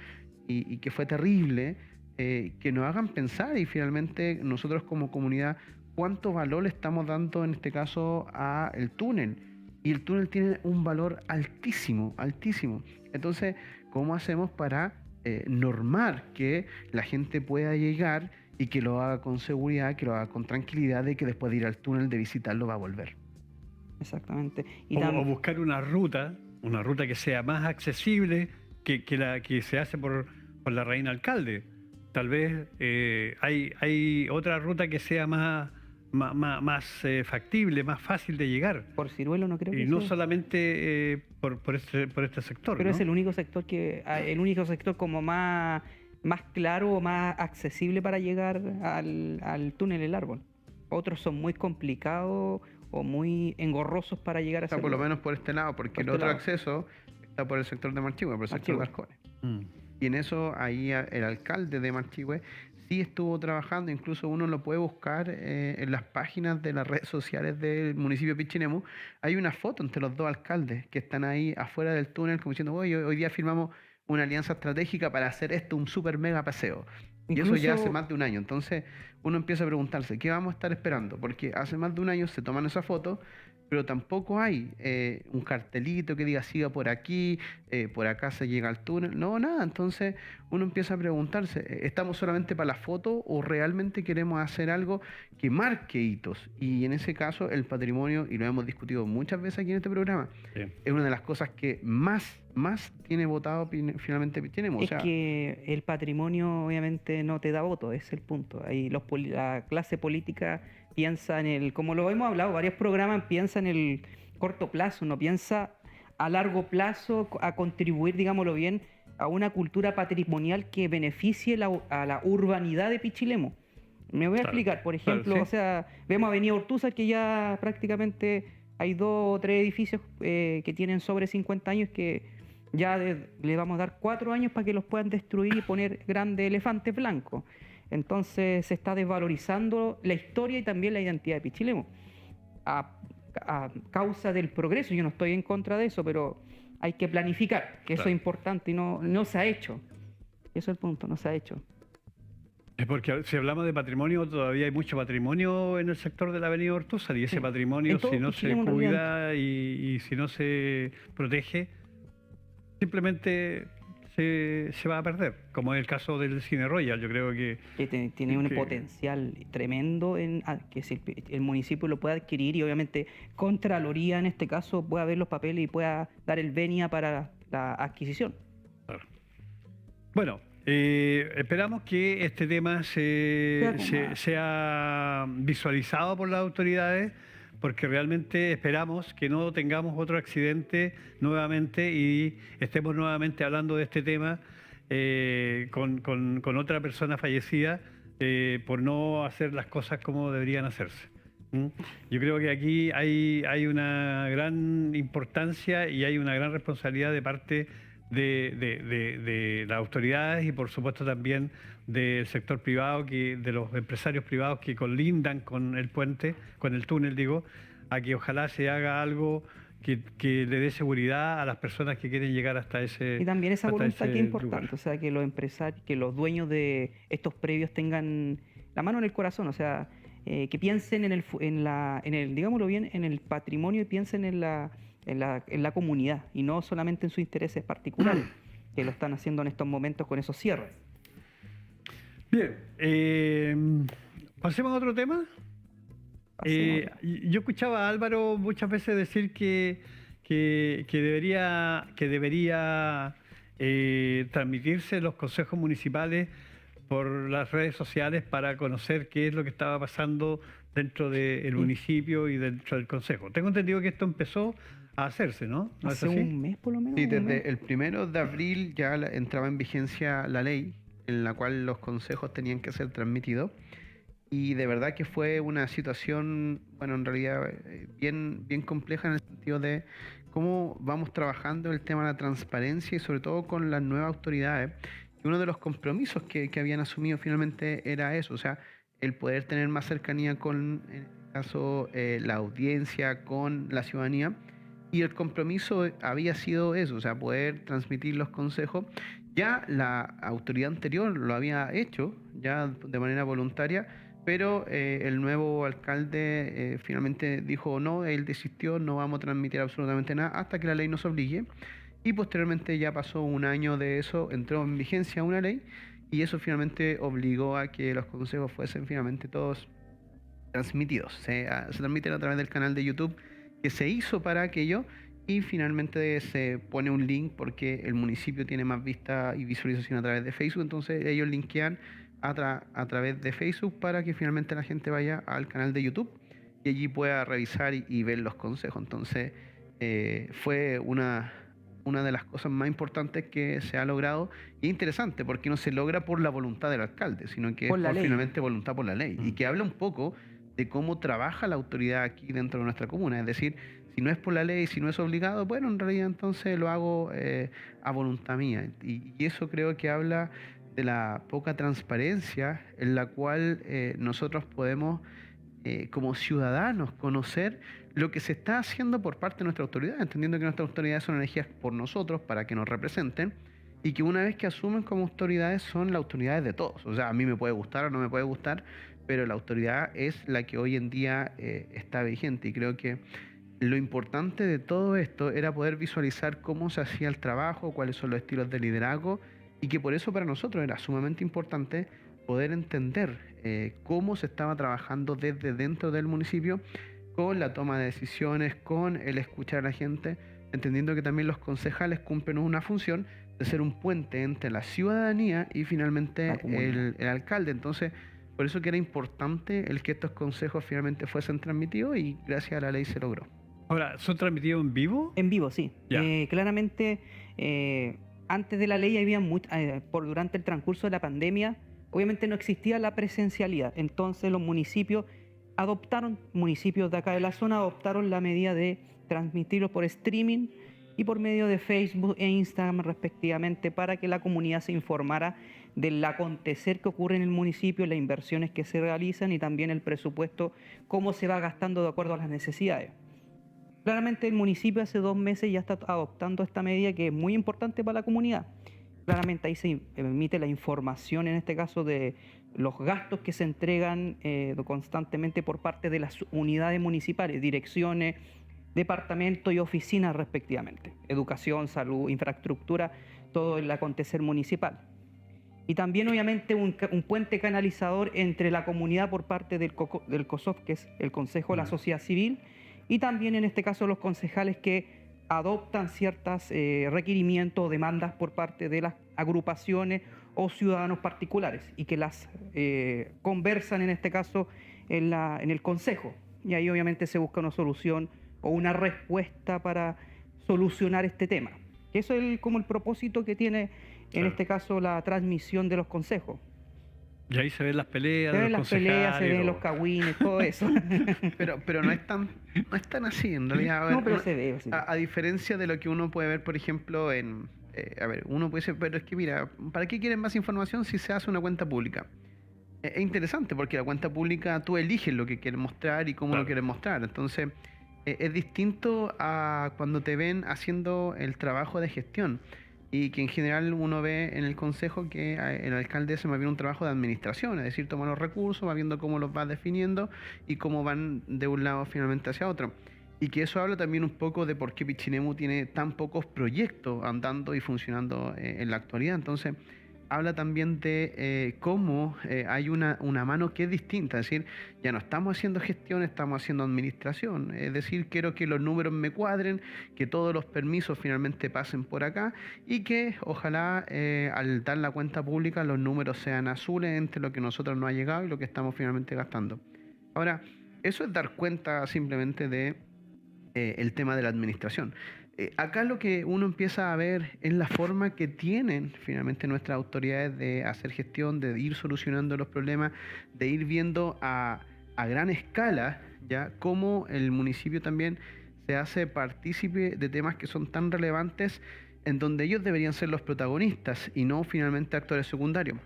y que fue terrible, que nos hagan pensar, y finalmente nosotros como comunidad, cuánto valor le estamos dando en este caso a el túnel. Y el túnel tiene un valor altísimo, altísimo. Entonces, ¿cómo hacemos para normar que la gente pueda llegar y que lo haga con seguridad, que lo haga con tranquilidad, de que después de ir al túnel, de visitarlo, va a volver? Exactamente. O buscar una ruta que sea más accesible que la que se hace por la Reina Alcalde. Tal vez hay otra ruta que sea más factible, más fácil de llegar. Por Ciruelo no creo que y no solamente por este sector. Pero ¿no? es el único sector como más claro o más accesible para llegar al túnel El Árbol. Otros son muy complicados o muy engorrosos para llegar a ese por lo menos por este lado, porque el otro acceso está por el sector de Marchihue, por el sector de Arcones. Y en eso ahí el alcalde de Marchihue sí estuvo trabajando, incluso uno lo puede buscar en las páginas de las redes sociales del municipio de Pichilemu. Hay una foto entre los dos alcaldes que están ahí afuera del túnel como diciendo, hoy día firmamos una alianza estratégica para hacer esto un super mega paseo. Y eso ya hace más de un año. Entonces uno empieza a preguntarse, ¿qué vamos a estar esperando? Porque hace más de un año se toman esa foto, pero tampoco hay un cartelito que diga siga por aquí, por acá se llega al túnel. No, nada. Entonces uno empieza a preguntarse, ¿estamos solamente para la foto o realmente queremos hacer algo que marque hitos? Y en ese caso el patrimonio, y lo hemos discutido muchas veces aquí en este programa, es una de las cosas que más tiene votado finalmente Pichilemu. Es que el patrimonio obviamente no te da voto, ese es el punto. Ahí la clase política piensa en el, como lo hemos hablado, varios programas, piensa en el corto plazo, no piensa a largo plazo a contribuir, digámoslo bien, a una cultura patrimonial que beneficie a la urbanidad de Pichilemu. Me voy a explicar, por ejemplo, o sea, vemos Avenida Ortúzar que ya prácticamente hay 2 o 3 edificios que tienen sobre 50 años que ya le vamos a dar 4 años para que los puedan destruir y poner grandes elefantes blancos. Entonces se está desvalorizando la historia y también la identidad de Pichilemu a causa del progreso. Yo no estoy en contra de eso, pero hay que planificar, que eso es importante y no se ha hecho. Eso es el punto, no se ha hecho. Es porque si hablamos de patrimonio, todavía hay mucho patrimonio en el sector de la Avenida Ortúzar, y ese patrimonio, si no se cuida y si no se protege, simplemente se va a perder, como es el caso del Cine Royal. Yo creo que tiene un potencial tremendo en que si el municipio lo pueda adquirir, y obviamente Contraloría en este caso pueda ver los papeles y pueda dar el venia para la adquisición. Claro. Bueno, esperamos que este tema sea visualizado por las autoridades, porque realmente esperamos que no tengamos otro accidente nuevamente y estemos nuevamente hablando de este tema con otra persona fallecida por no hacer las cosas como deberían hacerse. Yo creo que aquí hay una gran importancia y hay una gran responsabilidad de parte de las autoridades y por supuesto también del sector privado, de los empresarios privados que colindan con el puente, con el túnel digo, a que ojalá se haga algo que le dé seguridad a las personas que quieren llegar hasta ese lugar. Y también esa voluntad que es importante, o sea, que los empresarios, que los dueños de estos predios tengan la mano en el corazón, o sea, que piensen digámoslo bien, en el patrimonio y piensen en la comunidad y no solamente en sus intereses particulares, que lo están haciendo en estos momentos con esos cierres. Bien, pasemos a otro tema. Yo escuchaba a Álvaro muchas veces decir que debería transmitirse los consejos municipales por las redes sociales para conocer qué es lo que estaba pasando dentro del municipio y dentro del consejo. Tengo entendido que esto empezó a hacerse, ¿no? ¿No hace un mes por lo menos? Sí, desde el 1 de abril ya entraba en vigencia la ley en la cual los consejos tenían que ser transmitidos. Y de verdad que fue una situación, bueno, en realidad bien compleja en el sentido de cómo vamos trabajando el tema de la transparencia y sobre todo con las nuevas autoridades. Y uno de los compromisos que habían asumido finalmente era eso, o sea, el poder tener más cercanía con, en este caso, la audiencia, con la ciudadanía. Y el compromiso había sido eso, o sea, poder transmitir los consejos. Ya la autoridad anterior lo había hecho, ya de manera voluntaria, pero el nuevo alcalde finalmente dijo no, él desistió, no vamos a transmitir absolutamente nada hasta que la ley nos obligue. Y posteriormente ya pasó un año de eso, entró en vigencia una ley y eso finalmente obligó a que los consejos fuesen finalmente todos transmitidos. Se transmiten a través del canal de YouTube que se hizo para aquello y finalmente se pone un link porque el municipio tiene más vista y visualización a través de Facebook, entonces ellos linkean a través de Facebook para que finalmente la gente vaya al canal de YouTube y allí pueda revisar y ver los consejos. Entonces fue una de las cosas más importantes que se ha logrado y interesante porque no se logra por la voluntad del alcalde, sino que es finalmente voluntad por la ley y que habla un poco de cómo trabaja la autoridad aquí dentro de nuestra comuna. Es decir, Si no es por la ley, si no es obligado, bueno, en realidad entonces lo hago a voluntad mía. Y eso creo que habla de la poca transparencia en la cual nosotros podemos, como ciudadanos, conocer lo que se está haciendo por parte de nuestra autoridad, entendiendo que nuestras autoridades son elegidas por nosotros para que nos representen y que una vez que asumen como autoridades son las autoridades de todos. O sea, a mí me puede gustar o no me puede gustar, pero la autoridad es la que hoy en día está vigente, y creo que lo importante de todo esto era poder visualizar cómo se hacía el trabajo, cuáles son los estilos de liderazgo, y que por eso para nosotros era sumamente importante poder entender cómo se estaba trabajando desde dentro del municipio, con la toma de decisiones, con el escuchar a la gente, entendiendo que también los concejales cumplen una función de ser un puente entre la ciudadanía y finalmente el alcalde. Entonces, por eso que era importante el que estos consejos finalmente fuesen transmitidos, y gracias a la ley se logró. Ahora, ¿son transmitidos en vivo? En vivo, sí. Ya. Claramente, antes de la ley había durante el transcurso de la pandemia, obviamente no existía la presencialidad. Entonces los municipios de acá de la zona adoptaron la medida de transmitirlos por streaming y por medio de Facebook e Instagram respectivamente, para que la comunidad se informara del acontecer que ocurre en el municipio, las inversiones que se realizan y también el presupuesto, cómo se va gastando de acuerdo a las necesidades. Claramente el municipio hace 2 meses ya está adoptando esta medida, que es muy importante para la comunidad. Claramente ahí se emite la información, en este caso, de los gastos que se entregan constantemente por parte de las unidades municipales, direcciones, departamentos y oficinas respectivamente. Educación, salud, infraestructura, todo el acontecer municipal. Y también obviamente un puente canalizador entre la comunidad por parte del COSOF, que es el Consejo de la Sociedad Civil, y también en este caso los concejales que adoptan ciertos requerimientos o demandas por parte de las agrupaciones o ciudadanos particulares, y que las conversan en este caso en el consejo, y ahí obviamente se busca una solución o una respuesta para solucionar este tema. Eso es como el propósito que tiene en este caso la transmisión de los consejos. Y ahí se ven las peleas, Se ven las peleas, se ven todo. los cagüines, todo eso. Pero no es tan así, en realidad. A ver, No, pero se ve. Sí. A diferencia de lo que uno puede ver, por ejemplo, uno puede decir, pero es que mira, ¿para qué quieren más información si se hace una cuenta pública? Es interesante, porque la cuenta pública tú eliges lo que quieres mostrar y cómo lo quieres mostrar. Entonces, es distinto a cuando te ven haciendo el trabajo de gestión, y que en general uno ve en el consejo que el alcalde hace más bien un trabajo de administración, es decir, toma los recursos, va viendo cómo los va definiendo y cómo van de un lado finalmente hacia otro. Y que eso habla también un poco de por qué Pichinemu tiene tan pocos proyectos andando y funcionando en la actualidad. Entonces, habla también de cómo hay una mano que es distinta, es decir, ya no estamos haciendo gestión, estamos haciendo administración, es decir, quiero que los números me cuadren, que todos los permisos finalmente pasen por acá, y que ojalá al dar la cuenta pública los números sean azules entre lo que nosotros nos ha llegado y lo que estamos finalmente gastando. Ahora, eso es dar cuenta simplemente de el tema de la administración. Acá lo que uno empieza a ver es la forma que tienen finalmente nuestras autoridades de hacer gestión, de ir solucionando los problemas, de ir viendo a gran escala ya cómo el municipio también se hace partícipe de temas que son tan relevantes, en donde ellos deberían ser los protagonistas y no finalmente actores secundarios.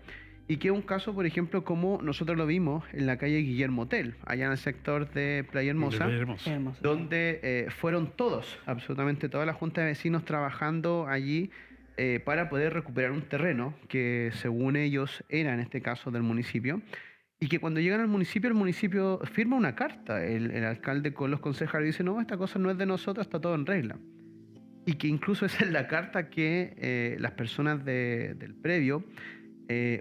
Y que es un caso, por ejemplo, como nosotros lo vimos en la calle Guillermo Tell, allá en el sector de Playa Hermosa, donde fueron todos, absolutamente toda la Junta de Vecinos trabajando allí para poder recuperar un terreno que según ellos era en este caso del municipio, y que cuando llegan al municipio, el municipio firma una carta, el alcalde con los concejales dice, no, esta cosa no es de nosotros, está todo en regla. Y que incluso esa es la carta que las personas del predio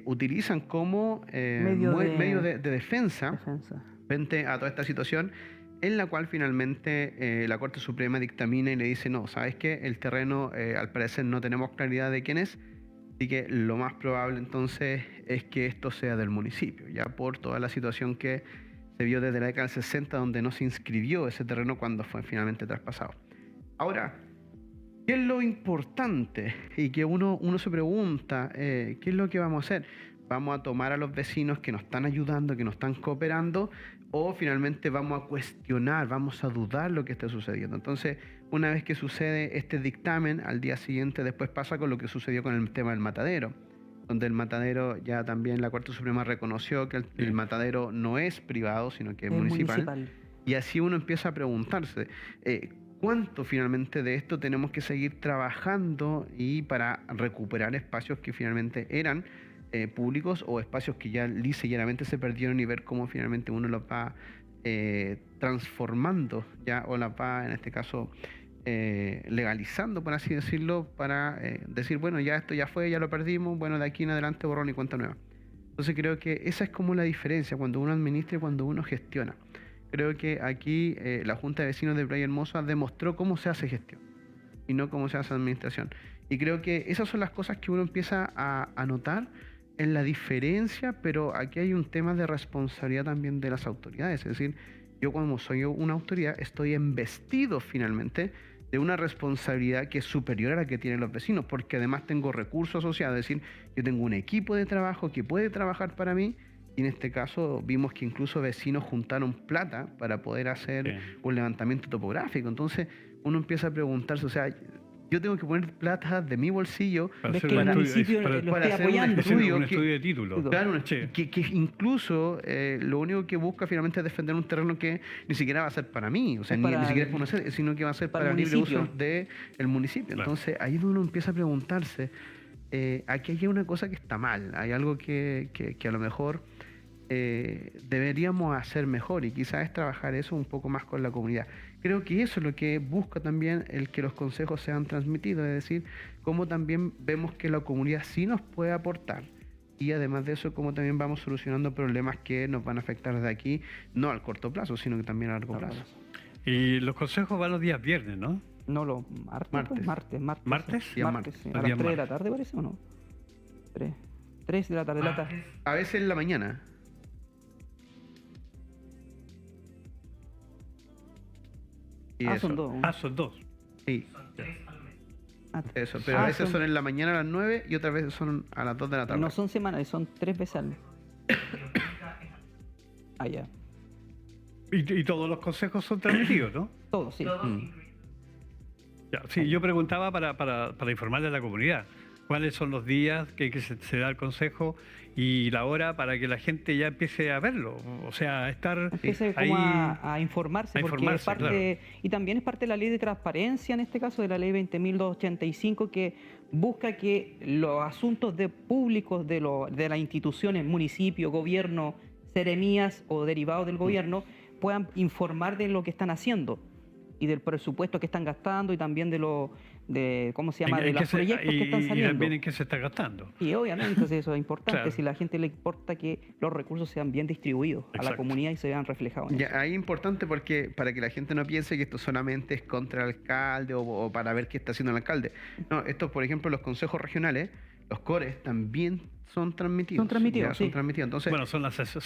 utilizan como medio de defensa frente a toda esta situación, en la cual finalmente la Corte Suprema dictamina y le dice, no, ¿sabes qué? El terreno al parecer no tenemos claridad de quién es, así que lo más probable entonces es que esto sea del municipio, ya por toda la situación que se vio desde la década del 60, donde no se inscribió ese terreno cuando fue finalmente traspasado. Ahora, ¿qué es lo importante? Y que uno se pregunta, ¿qué es lo que vamos a hacer? ¿Vamos a tomar a los vecinos que nos están ayudando, que nos están cooperando? o finalmente vamos a cuestionar, vamos a dudar lo que esté sucediendo. Entonces, una vez que sucede este dictamen, al día siguiente después pasa con lo que sucedió con el tema del matadero, donde el matadero ya también la Corte Suprema reconoció que el matadero no es privado, sino que es municipal. Y así uno empieza a preguntarse, ¿cuánto finalmente de esto tenemos que seguir trabajando y para recuperar espacios que finalmente eran públicos o espacios que ya lisa y llanamente se perdieron y ver cómo finalmente uno los va transformando ya o las va en este caso legalizando, por así decirlo, para decir, bueno, ya esto ya fue, ya lo perdimos, bueno, de aquí en adelante borrón y cuenta nueva. Entonces creo que esa es como la diferencia cuando uno administra y cuando uno gestiona. Creo que aquí la Junta de Vecinos de Playa Hermosa demostró cómo se hace gestión y no cómo se hace administración. Y creo que esas son las cosas que uno empieza a notar en la diferencia, pero aquí hay un tema de responsabilidad también de las autoridades. Es decir, yo como soy una autoridad estoy embestido finalmente de una responsabilidad que es superior a la que tienen los vecinos, porque además tengo recursos asociados. Es decir, yo tengo un equipo de trabajo que puede trabajar para mí. Y en este caso vimos que incluso vecinos juntaron plata para poder hacer un levantamiento topográfico. Entonces uno empieza a preguntarse, o sea, yo tengo que poner plata de mi bolsillo para hacer que el un municipio estudio, lo para esté hacer apoyando. un estudio, un estudio de título. Claro, Sí. que incluso lo único que busca finalmente es defender un terreno que ni siquiera va a ser para mí, o sea, ni siquiera es para uno, sino que va a ser para el libre uso del municipio. Claro. Entonces ahí es donde uno empieza a preguntarse, aquí hay una cosa que está mal, hay algo que a lo mejor deberíamos hacer mejor y quizás es trabajar eso un poco más con la comunidad. Creo que eso es lo que busca también el que los consejos sean transmitidos, es decir, cómo también vemos que la comunidad sí nos puede aportar y además de eso, cómo también vamos solucionando problemas que nos van a afectar desde aquí, no al corto plazo, sino que también a largo plazo. Y los consejos van los días viernes, ¿no? No, los martes. Martes. ¿Martes? Sí, Días martes, martes. sí. Los A las días 3 de la martes. tarde parece, ¿o no? 3 de la tarde. A veces en la mañana. Y eso. Son dos. Son dos. Sí, Ah, eso. Pero a veces son- son en la mañana a las 9 y otras veces son a las 2 de la tarde. No son semanales, son 3 veces al mes. Ya. Y todos los consejos son transmitidos, ¿no? Todo, sí. Ya, sí, yo preguntaba para informarle a la comunidad cuáles son los días que se da el consejo y la hora para que la gente ya empiece a verlo, o sea, a estar Empiece ahí. como a informarse, a porque informarse, es parte, y también es parte de la ley de transparencia, en este caso de la ley 20.285, que busca que los asuntos públicos de las instituciones, municipio, gobierno, seremías o derivados del gobierno, puedan informar de lo que están haciendo y del presupuesto que están gastando y también de ¿cómo se llama? De los proyectos que están Y saliendo. también en qué se está gastando. Y obviamente eso es importante, Claro. si a la gente le importa que los recursos sean bien distribuidos a la Exacto. comunidad y se vean reflejados en eso. Ya, ahí es importante porque para que la gente no piense que esto solamente es contra el alcalde o para ver qué está haciendo el alcalde. No, esto, por ejemplo, los consejos regionales, los cores, también son transmitidos. Son transmitidos, Ya, son sí. transmitidos. Entonces, Bueno, son las Eso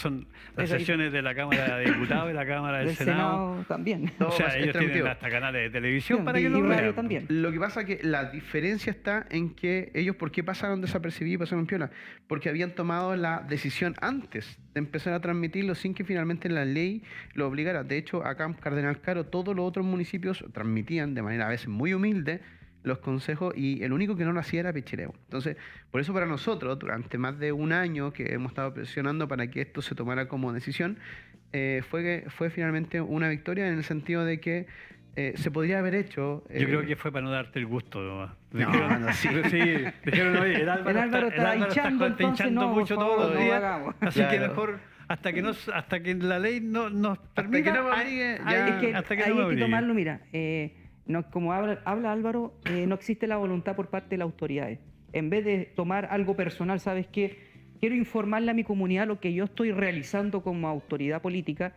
ahí- sesiones de la Cámara de Diputados y la Cámara del Del Senado. Senado también. todo O sea, es ellos tienen transmitido. hasta canales de televisión Sí, para que y lo radio vean. también. Lo que pasa que la diferencia está en que ellos, ¿por qué pasaron desapercibidos y pasaron piola? Porque habían tomado la decisión antes de empezar a transmitirlo sin que finalmente la ley lo obligara. De hecho, acá en Cardenal Caro, todos los otros municipios transmitían de manera a veces muy humilde los consejos y el único que no lo hacía era Pichilemu. Entonces, por eso para nosotros, durante más de un año que hemos estado presionando para que esto se tomara como decisión, fue finalmente una victoria en el sentido de que se podría haber hecho... Yo creo que fue para no darte el gusto nomás. no, sí. Dijeron, oye, el Álvaro está hinchando, entonces hinchando no, por mucho favor, todos los no días. hagamos. Así que Claro. mejor, hasta que la ley no nos permita, que no me obligue, ahí- ya. Es que hasta que ahí no me hay que obligue. tomarlo, mira, como habla Álvaro, no existe la voluntad por parte de las autoridades. En vez de tomar algo personal, ¿sabes qué? Quiero informarle a mi comunidad lo que yo estoy realizando como autoridad política,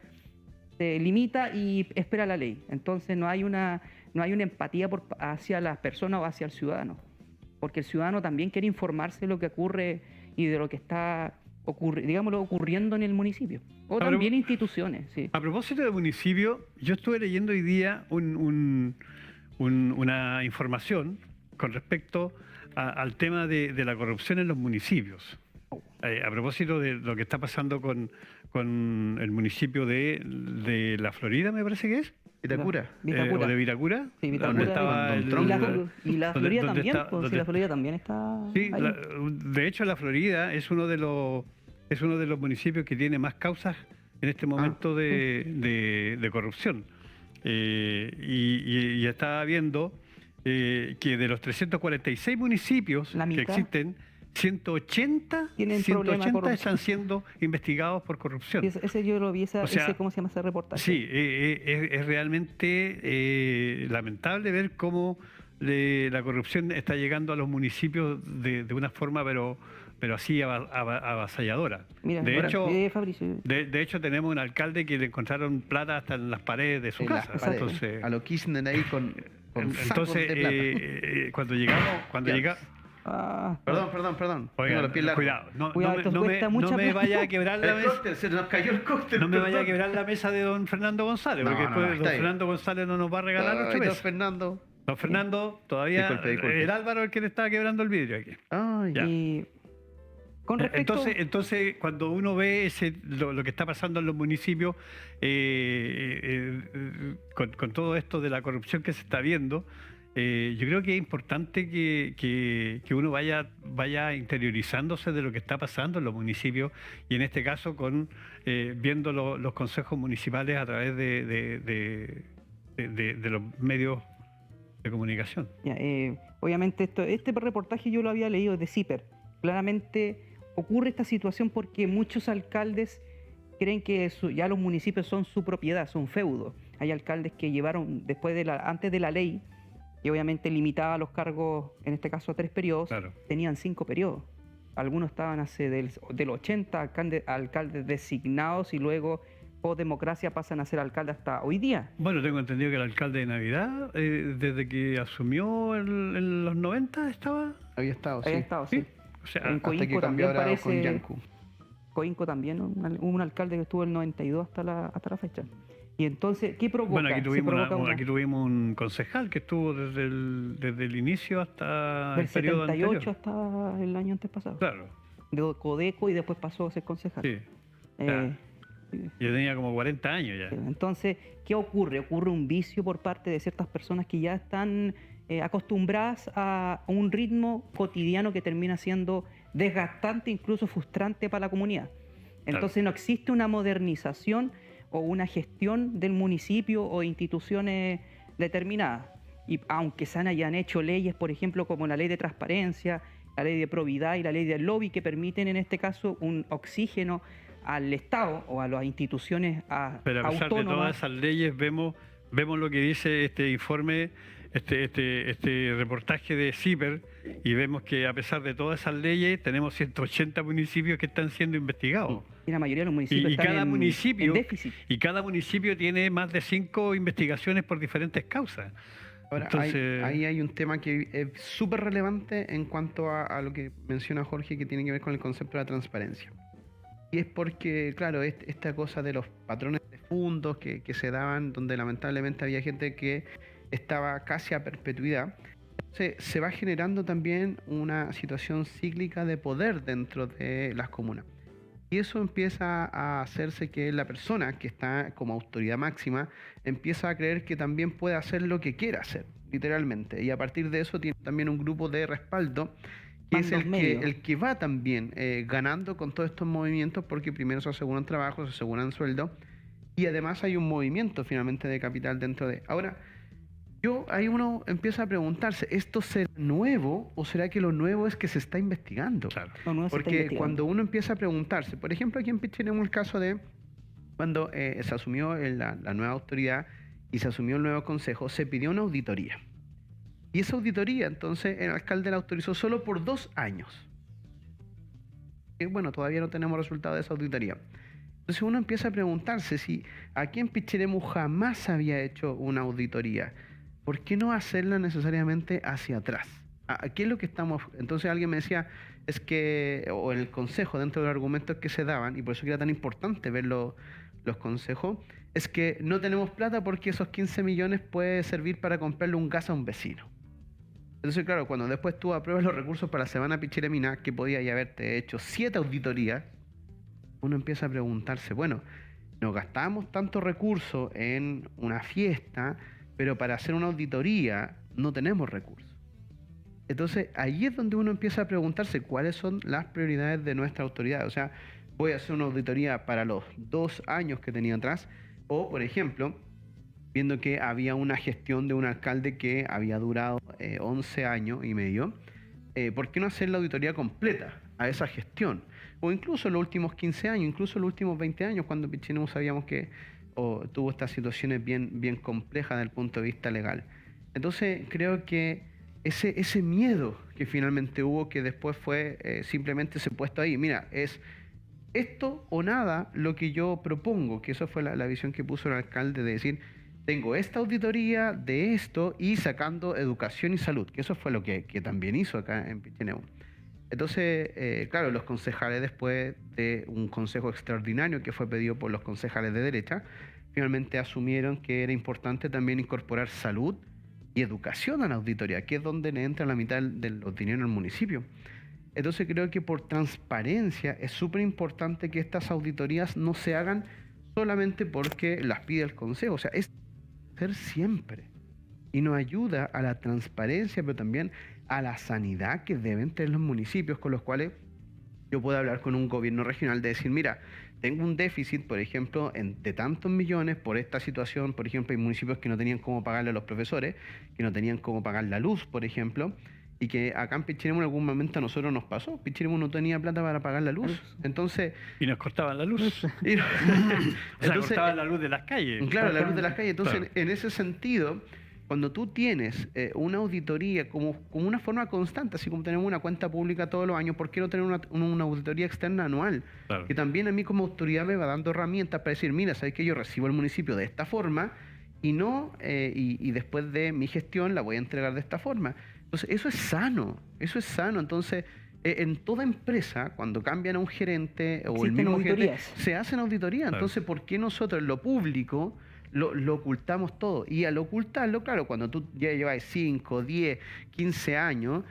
se limita y espera la ley. Entonces no hay una empatía hacia las personas o hacia el ciudadano, porque el ciudadano también quiere informarse de lo que ocurre y de lo que está ocurriendo en el municipio. O Ahora, también instituciones, sí. A propósito de municipio, yo estuve leyendo hoy día una información con respecto al tema de la corrupción en los municipios. a propósito de lo que está pasando con el municipio de La Florida, me parece que es. Vitacura. O de Vitacura. Sí, Vitacura. Donde estaba Don el- Tronco. Y la donde- Florida donde también, está- pues, si donde- la Florida también está Sí, ahí. de hecho la Florida es uno de los municipios que tiene más causas en este momento de corrupción. Y estaba viendo que de los 346 municipios La que mitad existen, 180, tienen problema de 180 corrupción. están siendo investigados por corrupción. Sí, ese yo lo vi, O sea, ¿cómo se llama ese reportaje? Sí, es realmente lamentable ver cómo la corrupción está llegando a los municipios de una forma, pero así avasalladora. Mira, de ahora, hecho, Fabricio, de hecho, tenemos un alcalde que le encontraron plata hasta en las paredes de su En las casa. paredes. Entonces, A lo Kirchner ahí con sacos entonces de plata. cuando llegamos, Perdón. oigan, Tengo los pies largos. cuidado, Cuidado, esto cuesta mucha no me plata. vaya a quebrar la El mesa. cóctel, se nos cayó el cóctel. No me vaya a perdón. quebrar la mesa de don Fernando González, No, porque no, después está don bien. Fernando González no nos va a regalar Ay, nuestra don mesa. Fernando. Don Fernando, todavía Disculpe. el Álvaro es el que le estaba quebrando el vidrio aquí. Ay, Ya. y con respecto... Entonces, cuando uno ve lo que está pasando en los municipios, con todo esto de la corrupción que se está viendo, yo creo que es importante que uno vaya interiorizándose de lo que está pasando en los municipios y en este caso viendo los consejos municipales a través de los medios de comunicación. Ya, obviamente este reportaje yo lo había leído de CIPER. Claramente ocurre esta situación porque muchos alcaldes creen que ya los municipios son su propiedad, son feudos. Hay alcaldes que llevaron antes de la ley, que obviamente limitaba los cargos, en este caso a 3 periodos, Claro. tenían 5 periodos. Algunos estaban hace del 80 alcaldes designados y luego post democracia pasan a ser alcaldes hasta hoy día. Bueno, tengo entendido que el alcalde de Navidad, desde que asumió en los 90, estaba... había estado, sí. Había estado, sí. O sea, En Hasta que Coinco cambió también ahora parece... con Yancu. Coinco también, un alcalde que estuvo el 92 hasta la fecha. Y entonces, ¿qué provoca? bueno, aquí Se tuvimos, provoca aquí tuvimos un concejal que estuvo desde el inicio hasta del el periodo 78 anterior. hasta el año antes pasado. Claro, De Codeco y después pasó a ser concejal. sí. Yo tenía como 40 años ya. Entonces, ¿qué ocurre? Ocurre un vicio por parte de ciertas personas que ya están acostumbradas a un ritmo cotidiano que termina siendo desgastante, incluso frustrante para la comunidad. Entonces no existe una modernización o una gestión del municipio o instituciones determinadas. Y aunque se hayan hecho leyes, por ejemplo, como la ley de transparencia, la ley de probidad y la ley del lobby, que permiten en este caso un oxígeno al Estado o a las instituciones Pero a pesar de autónomas. todas esas leyes, vemos lo que dice este informe, este reportaje de CIPER, y vemos que a pesar de todas esas leyes, tenemos 180 municipios que están siendo investigados. Y la mayoría de los municipios Y están cada en municipio déficit. y cada municipio tiene más de 5 investigaciones por diferentes causas. Ahora, Entonces- ahí hay un tema que es súper relevante en cuanto a lo que menciona Jorge, que tiene que ver con el concepto de la transparencia. Y es porque, claro, esta cosa de los patrones de fondos que se daban, donde lamentablemente había gente que estaba casi a perpetuidad, se va generando también una situación cíclica de poder dentro de las comunas. Y eso empieza a hacerse que la persona que está como autoridad máxima empieza a creer que también puede hacer lo que quiera hacer, literalmente. Y a partir de eso tiene también un grupo de respaldo que es Mandos medios. el que va también ganando con todos estos movimientos, porque primero se aseguran trabajo, se aseguran sueldo, y además hay un movimiento finalmente de capital dentro de... Ahora, ahí uno empieza a preguntarse, ¿esto será nuevo o será que lo nuevo es que se está investigando? Claro. No, no se está Porque investigando. cuando uno empieza a preguntarse, por ejemplo, aquí en Pichilemu tenemos el caso de cuando se asumió la nueva autoridad y se asumió el nuevo consejo, se pidió una auditoría. Y esa auditoría, entonces, el alcalde la autorizó solo por 2 años. Y bueno, todavía no tenemos resultado de esa auditoría. Entonces uno empieza a preguntarse si aquí en Pichilemu jamás había hecho una auditoría. ¿Por qué no hacerla necesariamente hacia atrás? ¿Qué es lo que estamos...? Entonces alguien me decía, es que, o en el consejo, dentro de los argumentos que se daban, y por eso que era tan importante ver los consejos, es que no tenemos plata porque esos 15 millones puede servir para comprarle un gas a un vecino. Entonces, claro, cuando después tú apruebas los recursos para la Semana Pichiremina, que podía ya haberte hecho 7 auditorías, uno empieza a preguntarse, bueno, nos gastamos tanto recurso en una fiesta, pero para hacer una auditoría no tenemos recursos. Entonces, ahí es donde uno empieza a preguntarse cuáles son las prioridades de nuestra autoridad. O sea, voy a hacer una auditoría para los 2 años que tenía atrás, o, por ejemplo, viendo que había una gestión de un alcalde que había durado 11 años y medio, ¿por qué no hacer la auditoría completa a esa gestión? O incluso los últimos 15 años, incluso los últimos 20 años, cuando Pichilemu sabíamos que tuvo estas situaciones bien complejas desde el punto de vista legal. Entonces, creo que ese miedo que finalmente hubo, que después fue simplemente se puesto ahí, mira, es esto o nada lo que yo propongo, que eso fue la visión que puso el alcalde de decir, tengo esta auditoría de esto y sacando educación y salud, que eso fue lo que también hizo acá en Pichilemu. Entonces, claro, los concejales, después de un consejo extraordinario que fue pedido por los concejales de derecha, finalmente asumieron que era importante también incorporar salud y educación a la auditoría, que es donde le entra la mitad de los dineros al municipio. Entonces creo que por transparencia es súper importante que estas auditorías no se hagan solamente porque las pide el consejo, o sea, es ser siempre. Y nos ayuda a la transparencia, pero también a la sanidad que deben tener los municipios, con los cuales yo puedo hablar con un gobierno regional de decir, mira, tengo un déficit, por ejemplo, de tantos millones por esta situación. Por ejemplo, hay municipios que no tenían cómo pagarle a los profesores, que no tenían cómo pagar la luz, por ejemplo, y que acá en Pichilemu en algún momento a nosotros nos pasó. Pichilemu no tenía plata para pagar la luz. Entonces... Y nos cortaban la luz. O sea, cortaban la luz de las calles. Claro, la luz de las calles. Entonces, claro, en ese sentido, cuando tú tienes una auditoría como una forma constante, así como tenemos una cuenta pública todos los años, ¿por qué no tener una auditoría externa anual? claro. Que también a mí como autoridad me va dando herramientas para decir, mira, sabes que yo recibo el municipio de esta forma y no y después de mi gestión la voy a entregar de esta forma. Entonces, eso es sano, eso es sano. Entonces, en toda empresa, cuando cambian a un gerente o el mismo gerente, se hacen auditorías. Claro. Entonces, ¿por qué nosotros en lo público lo ocultamos todo? Y al ocultarlo, claro, cuando tú ya llevas 5, 10, 15 años,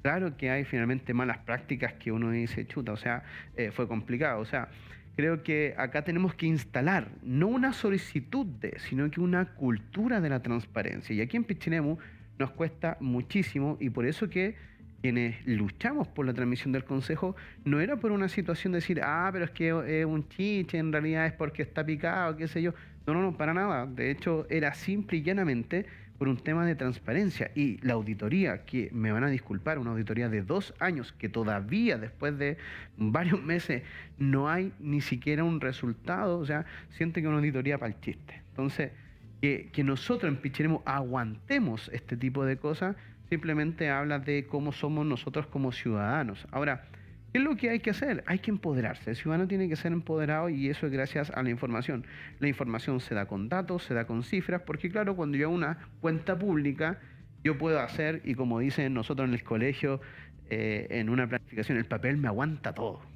claro que hay finalmente malas prácticas que uno dice, chuta, o sea, fue complicado. O sea, creo que acá tenemos que instalar no una solicitud sino que una cultura de la transparencia. Y aquí en Pichilemu nos cuesta muchísimo, y por eso que quienes luchamos por la transmisión del consejo no era por una situación de decir, pero es que es un chiche, en realidad es porque está picado, qué sé yo. No, para nada. De hecho, era simple y llanamente por un tema de transparencia. Y la auditoría, que me van a disculpar, una auditoría de 2 años, que todavía después de varios meses no hay ni siquiera un resultado, o sea, siente que es una auditoría para el chiste. Entonces, que nosotros en Pichilemu aguantemos este tipo de cosas, simplemente habla de cómo somos nosotros como ciudadanos. Ahora, ¿qué es lo que hay que hacer? Hay que empoderarse. El ciudadano tiene que ser empoderado, y eso es gracias a la información. La información se da con datos, se da con cifras, porque claro, cuando yo hago una cuenta pública, yo puedo hacer, y como dicen nosotros en el colegio, en una planificación, el papel me aguanta todo.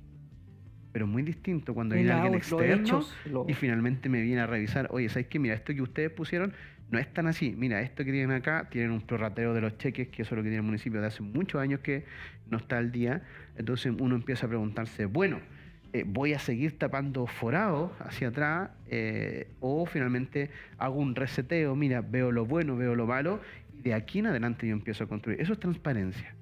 Pero es muy distinto cuando viene alguien externo y finalmente me viene a revisar, oye, ¿sabes qué? Mira, esto que ustedes pusieron no es tan así. Mira, esto que tienen acá, tienen un prorrateo de los cheques, que eso es lo que tiene el municipio de hace muchos años que no está al día. Entonces uno empieza a preguntarse, bueno, ¿voy a seguir tapando forados hacia atrás? O finalmente hago un reseteo, mira, veo lo bueno, veo lo malo, y de aquí en adelante yo empiezo a construir. Eso es transparencia.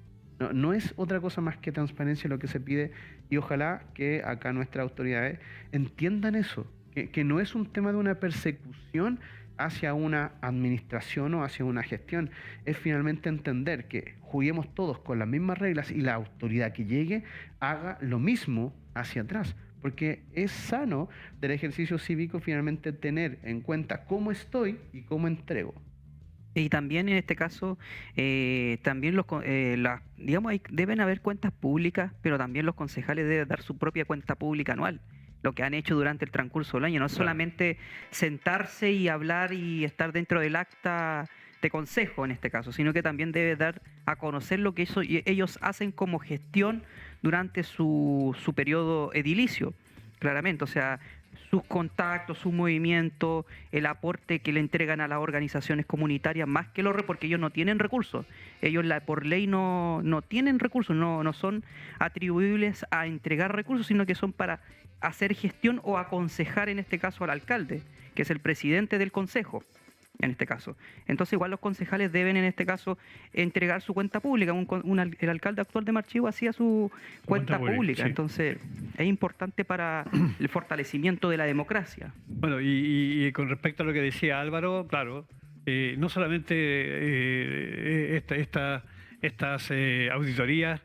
No es otra cosa más que transparencia lo que se pide, y ojalá que acá nuestras autoridades entiendan eso, que no es un tema de una persecución hacia una administración o hacia una gestión, es finalmente entender que juguemos todos con las mismas reglas y la autoridad que llegue haga lo mismo hacia atrás, porque es sano del ejercicio cívico finalmente tener en cuenta cómo estoy y cómo entrego. Y también en este caso, también digamos, deben haber cuentas públicas, pero también los concejales deben dar su propia cuenta pública anual, lo que han hecho durante el transcurso del año, no solamente sentarse y hablar y estar dentro del acta de consejo en este caso, sino que también debe dar a conocer lo que ellos hacen como gestión durante su periodo edilicio, claramente, o sea, sus contactos, su movimiento, el aporte que le entregan a las organizaciones comunitarias, más que porque ellos no tienen recursos. Ellos por ley no tienen recursos, no son atribuibles a entregar recursos, sino que son para hacer gestión o aconsejar, en este caso, al alcalde, que es el presidente del consejo, en este caso. Entonces, igual los concejales deben, en este caso, entregar su cuenta pública. El alcalde actual de Marchihue hacía su cuenta pública. Sí. Entonces, es importante para el fortalecimiento de la democracia. Bueno, y con respecto a lo que decía Álvaro, claro, no solamente estas auditorías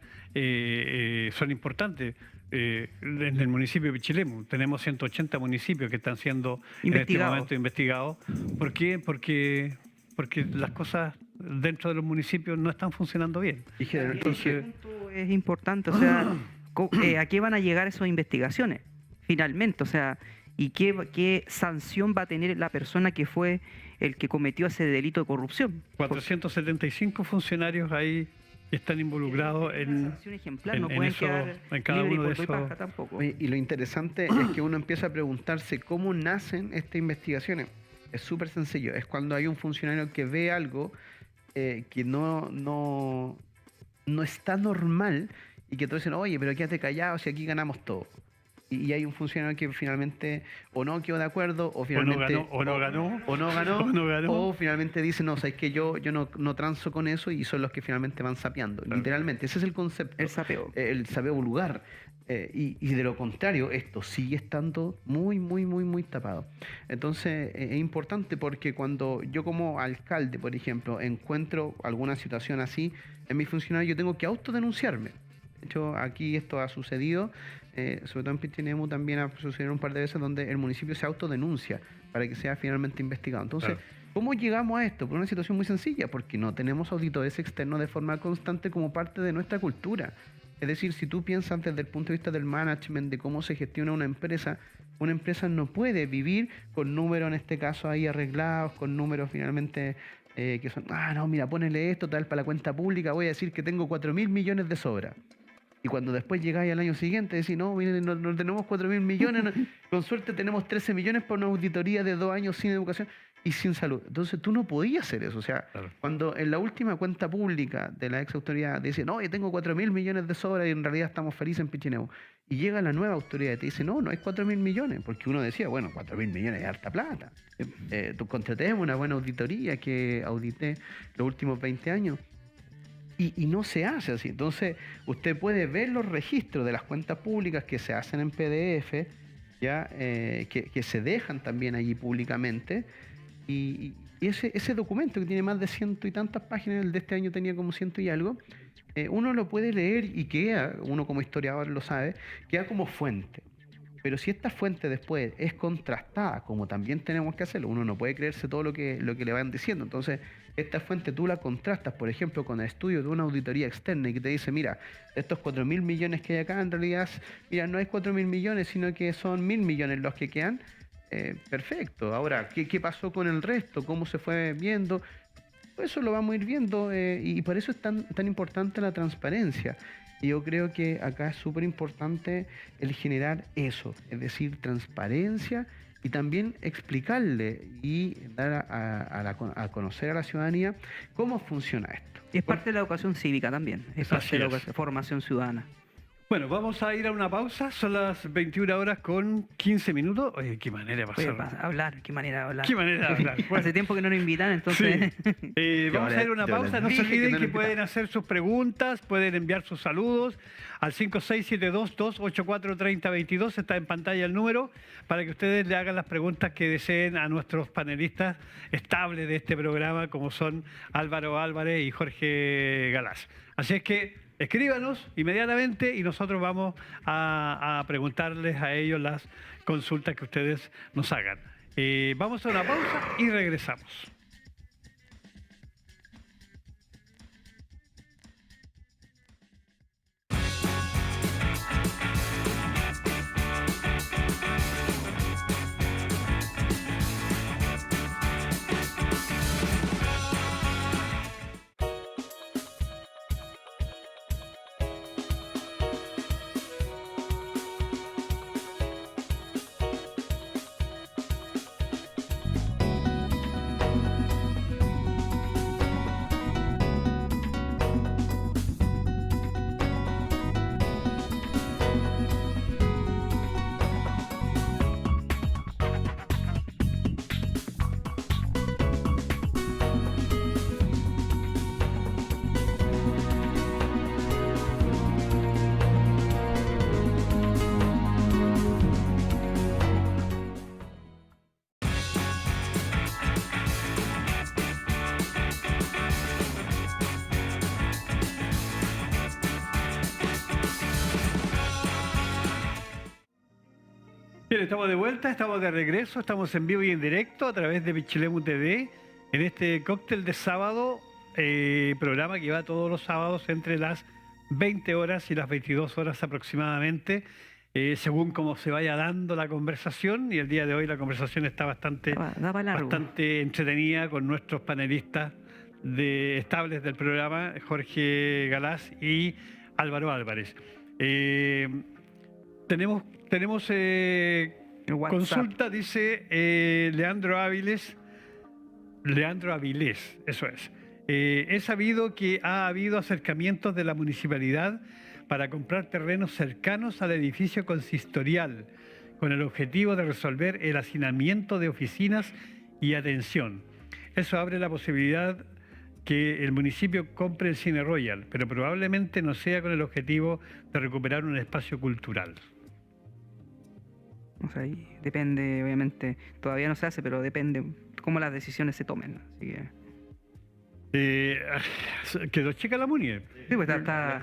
son importantes. En el municipio de Pichilemu tenemos 180 municipios que están siendo en este momento investigados. ¿Por qué? Porque las cosas dentro de los municipios no están funcionando bien. Entonces, ese punto es importante, o sea, ¿a qué van a llegar esas investigaciones finalmente? O sea, ¿y qué sanción va a tener la persona que fue el que cometió ese delito de corrupción? 475 funcionarios ahí están involucrados en ejemplar, no pueden quedar en cada uno de esos. Tampoco. Y lo interesante es que uno empieza a preguntarse cómo nacen estas investigaciones. Es súper sencillo. Es cuando hay un funcionario que ve algo que no está normal y que todos dicen, oye, pero quédate callado si aquí ganamos todo. Y hay un funcionario que finalmente o no quedó de acuerdo o finalmente no ganó o finalmente dice, no, sabes que yo no transo con eso, y son los que finalmente van sapeando. Claro. Literalmente, ese es el concepto. El sapeo. El sapeo vulgar. Y de lo contrario, esto sigue estando muy, muy, muy, muy tapado. Entonces, es importante porque cuando yo como alcalde, por ejemplo, encuentro alguna situación así en mi funcionario, yo tengo que autodenunciarme. De hecho, aquí esto ha sucedido, sobre todo en Pichilemu también ha sucedido un par de veces donde el municipio se autodenuncia para que sea finalmente investigado. Entonces, claro, ¿cómo llegamos a esto? Por una situación muy sencilla, porque no tenemos auditores externos de forma constante como parte de nuestra cultura. Es decir, si tú piensas desde el punto de vista del management, de cómo se gestiona una empresa no puede vivir con números, en este caso ahí arreglados, con números finalmente que son, no, mira, ponele esto, tal, para la cuenta pública, voy a decir que tengo 4.000 millones de sobra. Y cuando después llegáis al año siguiente, decís, no, miren, no tenemos 4.000 millones, con suerte tenemos 13 millones por una auditoría de 2 años sin educación y sin salud. Entonces tú no podías hacer eso. O sea, claro, cuando en la última cuenta pública de la ex autoridad dice, no, yo tengo 4.000 millones de sobra y en realidad estamos felices en Pichilemu. Y llega la nueva autoridad y te dice, no hay 4.000 millones. Porque uno decía, bueno, 4.000 millones es harta plata. Tú contratemos una buena auditoría que audité los últimos 20 años. Y no se hace así. Entonces, usted puede ver los registros de las cuentas públicas que se hacen en PDF, ya que se dejan también allí públicamente. Y ese documento que tiene más de 100 y tantas páginas, el de este año tenía como 100 y algo, uno lo puede leer y queda, uno como historiador lo sabe, queda como fuente. Pero si esta fuente después es contrastada, como también tenemos que hacerlo, uno no puede creerse todo lo que le van diciendo. Entonces, esta fuente tú la contrastas, por ejemplo, con el estudio de una auditoría externa y que te dice, mira, estos 4.000 millones que hay acá, en realidad, mira, no es 4.000 millones, sino que son 1.000 millones los que quedan. Perfecto. Ahora, ¿qué pasó con el resto? ¿Cómo se fue viendo? Eso lo vamos a ir viendo y por eso es tan importante la transparencia. Y yo creo que acá es súper importante el generar eso, es decir, transparencia y también explicarle y dar a conocer a la ciudadanía cómo funciona esto. Y es parte de la educación cívica también, es parte de la formación ciudadana. Bueno, vamos a ir a una pausa, son las 21 horas con 15 minutos. Oye, qué manera de pasar. Qué manera de hablar. Qué manera de hablar. Bueno. Hace tiempo que no nos invitan, entonces... Sí. Vamos a ir a una pausa, no se olviden que pueden hacer sus preguntas, pueden enviar sus saludos al 5672-284-3022, está en pantalla el número, para que ustedes le hagan las preguntas que deseen a nuestros panelistas estables de este programa, como son Álvaro Álvarez y Jorge Galás. Así es que escríbanos inmediatamente y nosotros vamos a preguntarles a ellos las consultas que ustedes nos hagan. Vamos a una pausa y regresamos. Bien, estamos de vuelta, estamos de regreso, estamos en vivo y en directo a través de Pichilemu TV en este cóctel de sábado, programa que va todos los sábados entre las 20 horas y las 22 horas aproximadamente, según cómo se vaya dando la conversación, y el día de hoy la conversación está bastante entretenida con nuestros panelistas estables del programa, Jorge Galás y Álvaro Álvarez. Tenemos consulta, dice Leandro Avilés, eso es. He sabido que ha habido acercamientos de la municipalidad para comprar terrenos cercanos al edificio consistorial, con el objetivo de resolver el hacinamiento de oficinas y atención. Eso abre la posibilidad que el municipio compre el Cine Royal, pero probablemente no sea con el objetivo de recuperar un espacio cultural. O sea, ahí depende, obviamente, todavía no se hace, pero depende cómo las decisiones se tomen. Así que... ¿Quedó chica la Muni? Sí, pues está...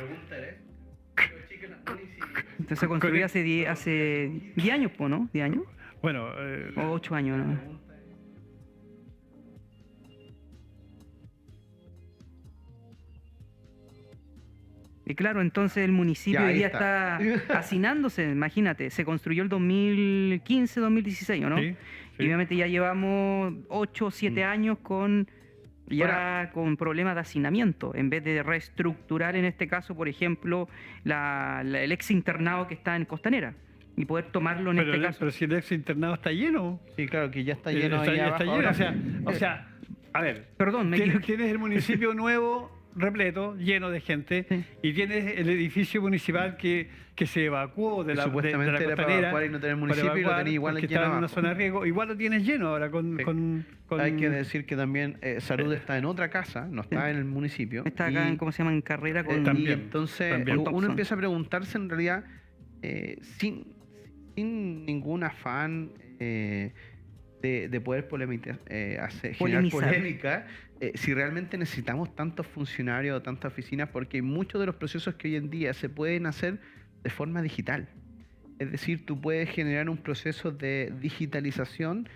Entonces se construyó hace 10 años, ¿no? ¿10 años? Bueno... o 8 años, ¿no? Y claro, entonces el municipio hoy día está hacinándose, imagínate, se construyó el 2015, 2016, ¿no? Sí, sí. Y obviamente ya llevamos 8 o 7 años con problemas de hacinamiento, en vez de reestructurar en este caso, por ejemplo, el ex internado que está en Costanera y poder tomarlo en este caso. Pero si el ex internado está lleno. Sí, claro, que ya está lleno. Está lleno, o sea, a ver, perdón, tienes el municipio nuevo repleto, lleno de gente, sí. Y tienes el edificio municipal que se evacuó de la supuestamente de la era para evacuar y no tener municipio, y lo tenés igual lleno en una zona de riesgo, igual lo tienes lleno ahora con... Hay que decir que también Salud está en otra casa, no está en el municipio. Está acá en, ¿cómo se llama?, en Carrera con... y entonces uno empieza a preguntarse en realidad, sin ningún afán de poder generar polémica, si realmente necesitamos tantos funcionarios o tantas oficinas, porque muchos de los procesos que hoy en día se pueden hacer de forma digital. Es decir, tú puedes generar un proceso de digitalización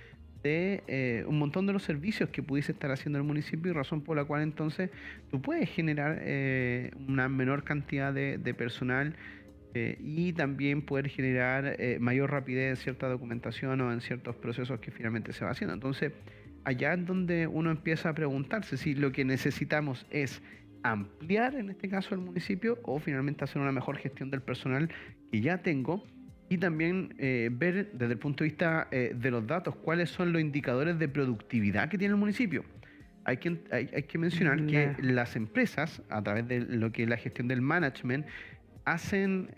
de un montón de los servicios que pudiese estar haciendo el municipio, y razón por la cual entonces tú puedes generar una menor cantidad de personal y también poder generar mayor rapidez en cierta documentación o en ciertos procesos que finalmente se va haciendo. Entonces, allá es donde uno empieza a preguntarse si lo que necesitamos es ampliar, en este caso, el municipio, o finalmente hacer una mejor gestión del personal que ya tengo, y también ver desde el punto de vista de los datos cuáles son los indicadores de productividad que tiene el municipio. Hay que mencionar que las empresas, a través de lo que es la gestión del management, hacen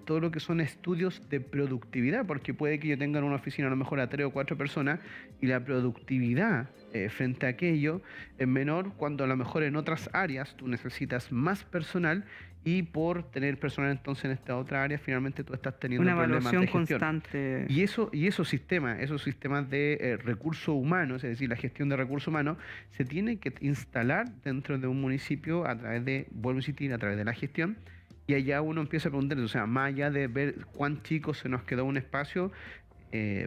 todo lo que son estudios de productividad, porque puede que yo tenga en una oficina a lo mejor a 3 o 4 personas y la productividad frente a aquello es menor, cuando a lo mejor en otras áreas tú necesitas más personal, y por tener personal entonces en esta otra área finalmente tú estás teniendo una problemas de gestión constante. Y esos sistemas de recursos humanos, es decir, la gestión de recursos humanos, se tiene que instalar dentro de un municipio a través de, vuelvo a insistir, a través de la gestión. Y allá uno empieza a preguntar, o sea, más allá de ver cuán chico se nos quedó un espacio,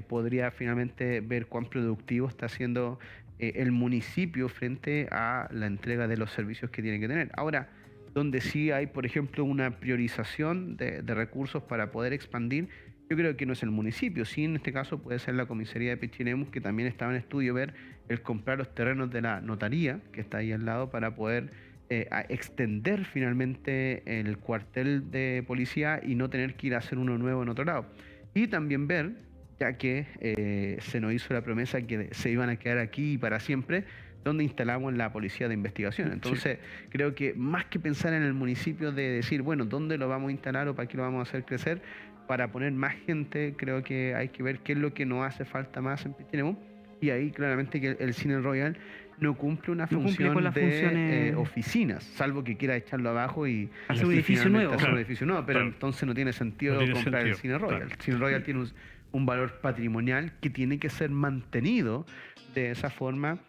podría finalmente ver cuán productivo está siendo el municipio frente a la entrega de los servicios que tiene que tener. Ahora, donde sí hay, por ejemplo, una priorización de recursos para poder expandir, yo creo que no es el municipio, sí, en este caso puede ser la comisaría de Pichilemu, que también estaba en estudio ver el comprar los terrenos de la notaría, que está ahí al lado, para poder a extender finalmente el cuartel de policía y no tener que ir a hacer uno nuevo en otro lado. Y también ver, ya que se nos hizo la promesa que se iban a quedar aquí para siempre, donde instalamos la policía de investigación. Entonces, sí, creo que más que pensar en el municipio de decir, bueno, ¿dónde lo vamos a instalar o para qué lo vamos a hacer crecer? Para poner más gente, creo que hay que ver qué es lo que nos hace falta más en Pichilemu. Y ahí claramente que el Cine Royal no cumple una función de oficinas, salvo que quiera echarlo abajo y hacer un edificio nuevo. Hacer un edificio nuevo, pero entonces no tiene sentido comprar el Cine Royal. El Cine Royal tiene un valor patrimonial que tiene que ser mantenido de esa forma,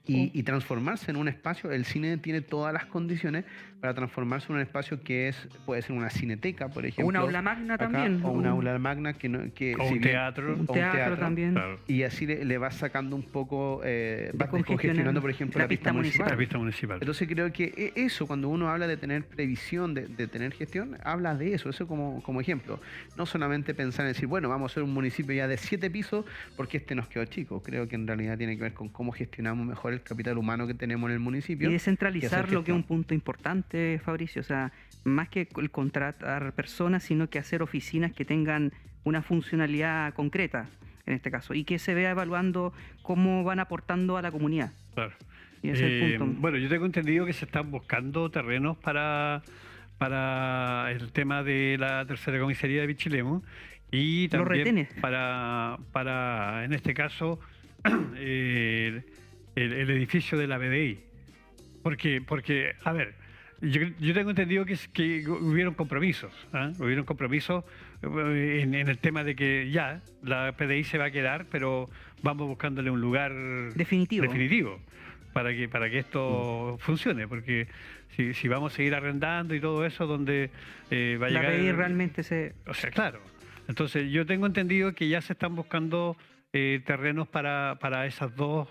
y transformarse en un espacio. El cine tiene todas las condiciones para transformarse en un espacio que puede ser una cineteca, por ejemplo. O una aula magna acá, también. o una aula magna que o un teatro. Un teatro también. Claro. Y así le vas sacando un poco, vas Descongestionando, descongestionando, por ejemplo, la pista municipal. La pista municipal. Entonces creo que eso, cuando uno habla de tener previsión, de tener gestión, habla de eso como ejemplo. No solamente pensar en decir, bueno, vamos a ser un municipio ya de 7 pisos porque este nos quedó chico. Creo que en realidad tiene que ver con cómo gestionamos mejor el capital humano que tenemos en el municipio. Y descentralizar hacer lo que es un gestión. punto importante, Fabricio. O sea, más que el contratar personas, sino que hacer oficinas que tengan una funcionalidad concreta, en este caso, y que se vea evaluando cómo van aportando a la comunidad. Claro. Y ese es el punto. Bueno, yo tengo entendido que se están buscando terrenos para el tema de la tercera comisaría de Pichilemu y Los también retenes. para en este caso el edificio de la BDI. Porque a ver, yo tengo entendido que hubieron compromisos, ¿ah? Hubieron compromisos en el tema de que ya la PDI se va a quedar, pero vamos buscándole un lugar Definitivo. para que esto funcione, porque si vamos a seguir arrendando y todo eso, donde va a La llegar... PDI realmente se... O sea, claro. Entonces, yo tengo entendido que ya se están buscando terrenos para esas dos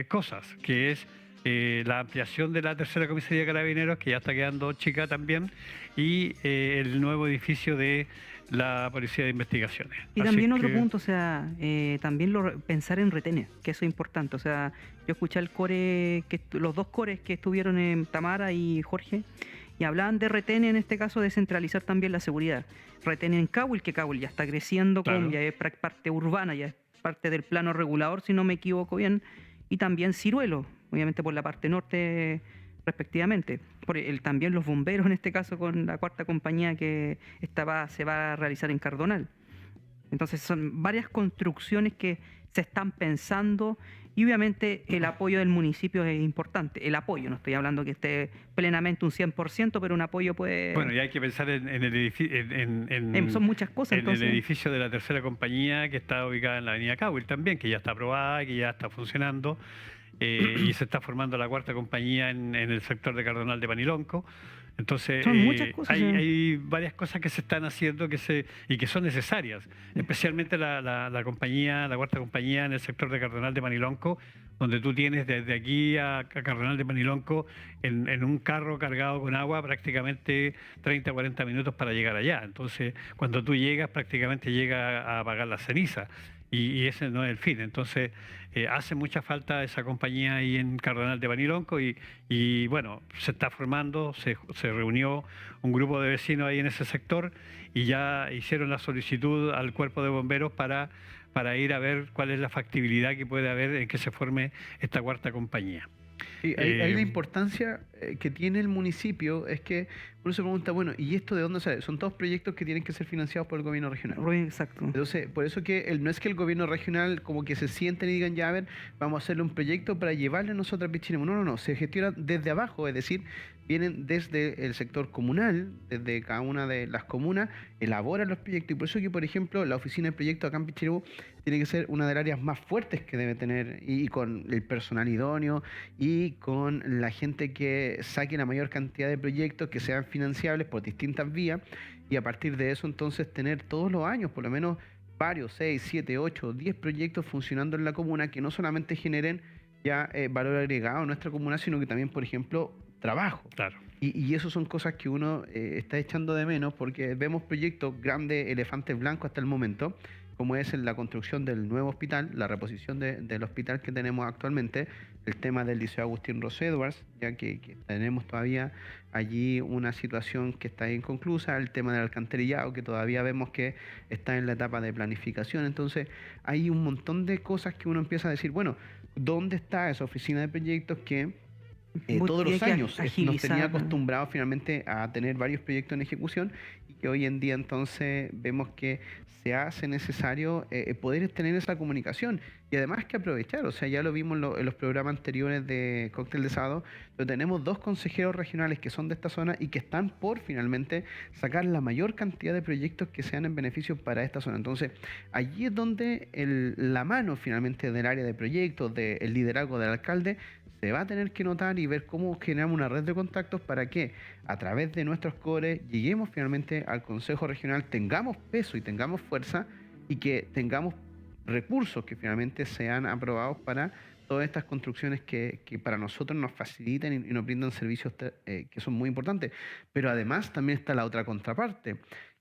cosas, que es la ampliación de la tercera comisaría de Carabineros, que ya está quedando chica también, y el nuevo edificio de la Policía de Investigaciones. Y Así también otro que- punto, o sea, también pensar en retenes, que eso es importante. O sea, yo escuché al core, los dos cores que estuvieron en Tamara y Jorge, y hablaban de retenes, en este caso, de centralizar también la seguridad. Retén en Cahuil, que Cahuil ya está creciendo, Claro. ya es parte urbana, ya es parte del plano regulador, si no me equivoco bien, y también Ciruelo, obviamente por la parte norte respectivamente. También los bomberos, en este caso, con la cuarta compañía que se va a realizar en Cardonal. Entonces son varias construcciones que se están pensando y obviamente el apoyo del municipio es importante. El apoyo, no estoy hablando que esté plenamente un 100%, pero un apoyo puede... Bueno, y hay que pensar en el edificio... son muchas cosas, en entonces... el edificio de la tercera compañía que está ubicada en la avenida Cahuil también, que ya está aprobada, que ya está funcionando, y se está formando la cuarta compañía en el sector de Cardonal de Panilonco. Entonces, Son muchas cosas, sí. hay varias cosas que se están haciendo y que son necesarias, especialmente la cuarta compañía en el sector de Cardonal de Panilonco, donde tú tienes desde aquí a Cardonal de Panilonco en un carro cargado con agua prácticamente 30 o 40 minutos para llegar allá. Entonces, cuando tú llegas, prácticamente llega a apagar la ceniza. Y ese no es el fin. Entonces, hace mucha falta esa compañía ahí en Cardonal de Panilonco y bueno, se está formando, se reunió un grupo de vecinos ahí en ese sector y ya hicieron la solicitud al cuerpo de bomberos para ir a ver cuál es la factibilidad que puede haber en que se forme esta cuarta compañía. Sí, ahí la importancia que tiene el municipio es que uno se pregunta, bueno, ¿y esto de dónde sale? Son todos proyectos que tienen que ser financiados por el gobierno regional. Exacto. Entonces, por eso que no es que el gobierno regional como que se sienten y digan, ya, a ver, vamos a hacerle un proyecto para llevarle nosotros a Pichilemu. No, se gestiona desde abajo, es decir, vienen desde el sector comunal, desde cada una de las comunas, elaboran los proyectos. Y por eso que, por ejemplo, la oficina de proyectos acá en Pichilemu tiene que ser una de las áreas más fuertes que debe tener, y con el personal idóneo, y con la gente que saque la mayor cantidad de proyectos que sean financiables por distintas vías, y a partir de eso entonces tener todos los años por lo menos varios, 6, 7, 8, 10 proyectos funcionando en la comuna que no solamente generen ya valor agregado a nuestra comuna, sino que también, por ejemplo, trabajo. Claro. Y eso son cosas que uno está echando de menos porque vemos proyectos grandes, elefantes blancos hasta el momento, como es en la construcción del nuevo hospital, la reposición del hospital que tenemos actualmente, el tema del Liceo Agustín Ross Edwards, ya que tenemos todavía allí una situación que está inconclusa, el tema del alcantarillado, que todavía vemos que está en la etapa de planificación. Entonces hay un montón de cosas que uno empieza a decir, bueno, ¿dónde está esa oficina de proyectos que todos los años nos tenía acostumbrados finalmente a tener varios proyectos en ejecución y que hoy en día entonces vemos que se hace necesario poder tener esa comunicación y además que aprovechar, o sea, ya lo vimos en los programas anteriores de Cóctel de Sábado, donde tenemos 2 consejeros regionales que son de esta zona y que están por finalmente sacar la mayor cantidad de proyectos que sean en beneficio para esta zona. Entonces, allí es donde la mano finalmente del área de proyectos, del liderazgo del alcalde, se va a tener que notar y ver cómo generamos una red de contactos para que a través de nuestros cores lleguemos finalmente al Consejo Regional, tengamos peso y tengamos fuerza y que tengamos recursos que finalmente sean aprobados para todas estas construcciones que para nosotros nos facilitan y nos brindan servicios que son muy importantes. Pero además también está la otra contraparte,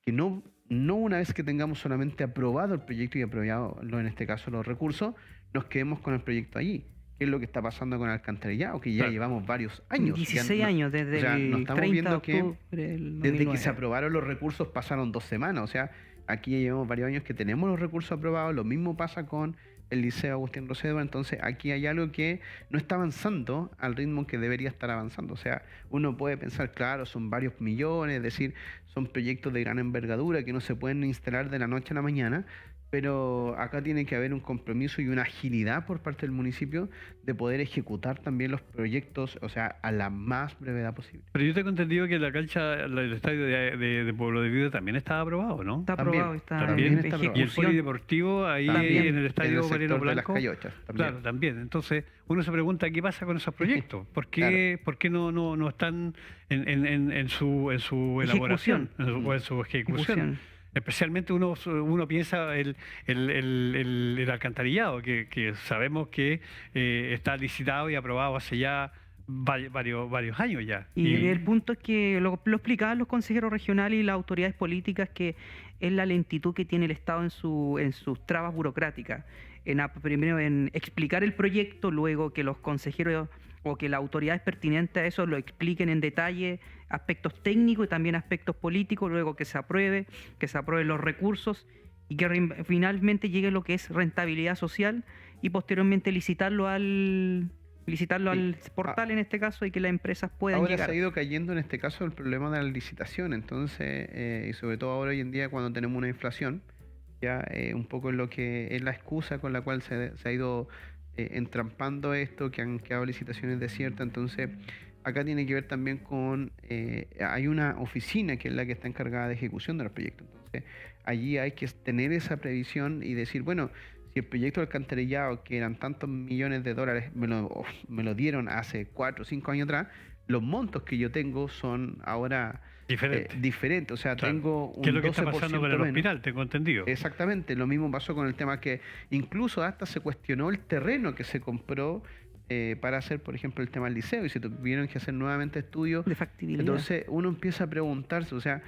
que no una vez que tengamos solamente aprobado el proyecto y aprobado en este caso los recursos, nos quedemos con el proyecto allí. ¿Qué es lo que está pasando con el alcantarillado? Que ya llevamos varios años. 16 años, desde el 30 de octubre del 2009. Desde que se aprobaron los recursos pasaron 2 semanas. O sea, aquí ya llevamos varios años que tenemos los recursos aprobados. Lo mismo pasa con el Liceo Agustín Rosedua. Entonces, aquí hay algo que no está avanzando al ritmo que debería estar avanzando. O sea, uno puede pensar, claro, son varios millones, es decir, son proyectos de gran envergadura que no se pueden instalar de la noche a la mañana. Pero acá tiene que haber un compromiso y una agilidad por parte del municipio de poder ejecutar también los proyectos, o sea, a la más brevedad posible. Pero yo tengo entendido que la cancha, el estadio de Pueblo de Vida también estaba aprobado, ¿no? Está aprobado, está también en está aprobado. ejecución. Y el polideportivo ahí También. en el estadio Mariano Blanco. De las Cayochas, también. Claro, también. Entonces, uno se pregunta qué pasa con esos proyectos. ¿Por qué, Claro. ¿por qué no están en su elaboración o en su ejecución? Especialmente uno piensa el alcantarillado, que sabemos que está licitado y aprobado hace ya varios años ya. Y el punto es que lo explicaban los consejeros regionales y las autoridades políticas, que es la lentitud que tiene el Estado en sus trabas burocráticas. Primero en explicar el proyecto, luego que los consejeros o que las autoridades pertinentes a eso lo expliquen en detalle, aspectos técnicos y también aspectos políticos, luego que se aprueben los recursos y que finalmente llegue lo que es rentabilidad social y posteriormente licitarlo al portal en este caso y que las empresas puedan ahora llegar. Se ha ido cayendo en este caso el problema de la licitación, entonces, y sobre todo ahora hoy en día cuando tenemos una inflación, ya un poco en lo que es la excusa con la cual se ha ido entrampando esto, que han quedado licitaciones desiertas. Entonces acá tiene que ver también con hay una oficina que es la que está encargada de ejecución de los proyectos. Entonces allí hay que tener esa previsión y decir, bueno, si el proyecto del alcantarillado, que eran tantos millones de dólares, me lo dieron hace 4 o 5 años atrás, los montos que yo tengo son ahora diferentes. O sea, claro, tengo un 12% ¿qué es lo que está pasando con el hospital? Tengo entendido. Exactamente. Lo mismo pasó con el tema que incluso hasta se cuestionó el terreno que se compró para hacer, por ejemplo, el tema del liceo, y se tuvieron que hacer nuevamente estudios de factibilidad. Entonces uno empieza a preguntarse, o sea,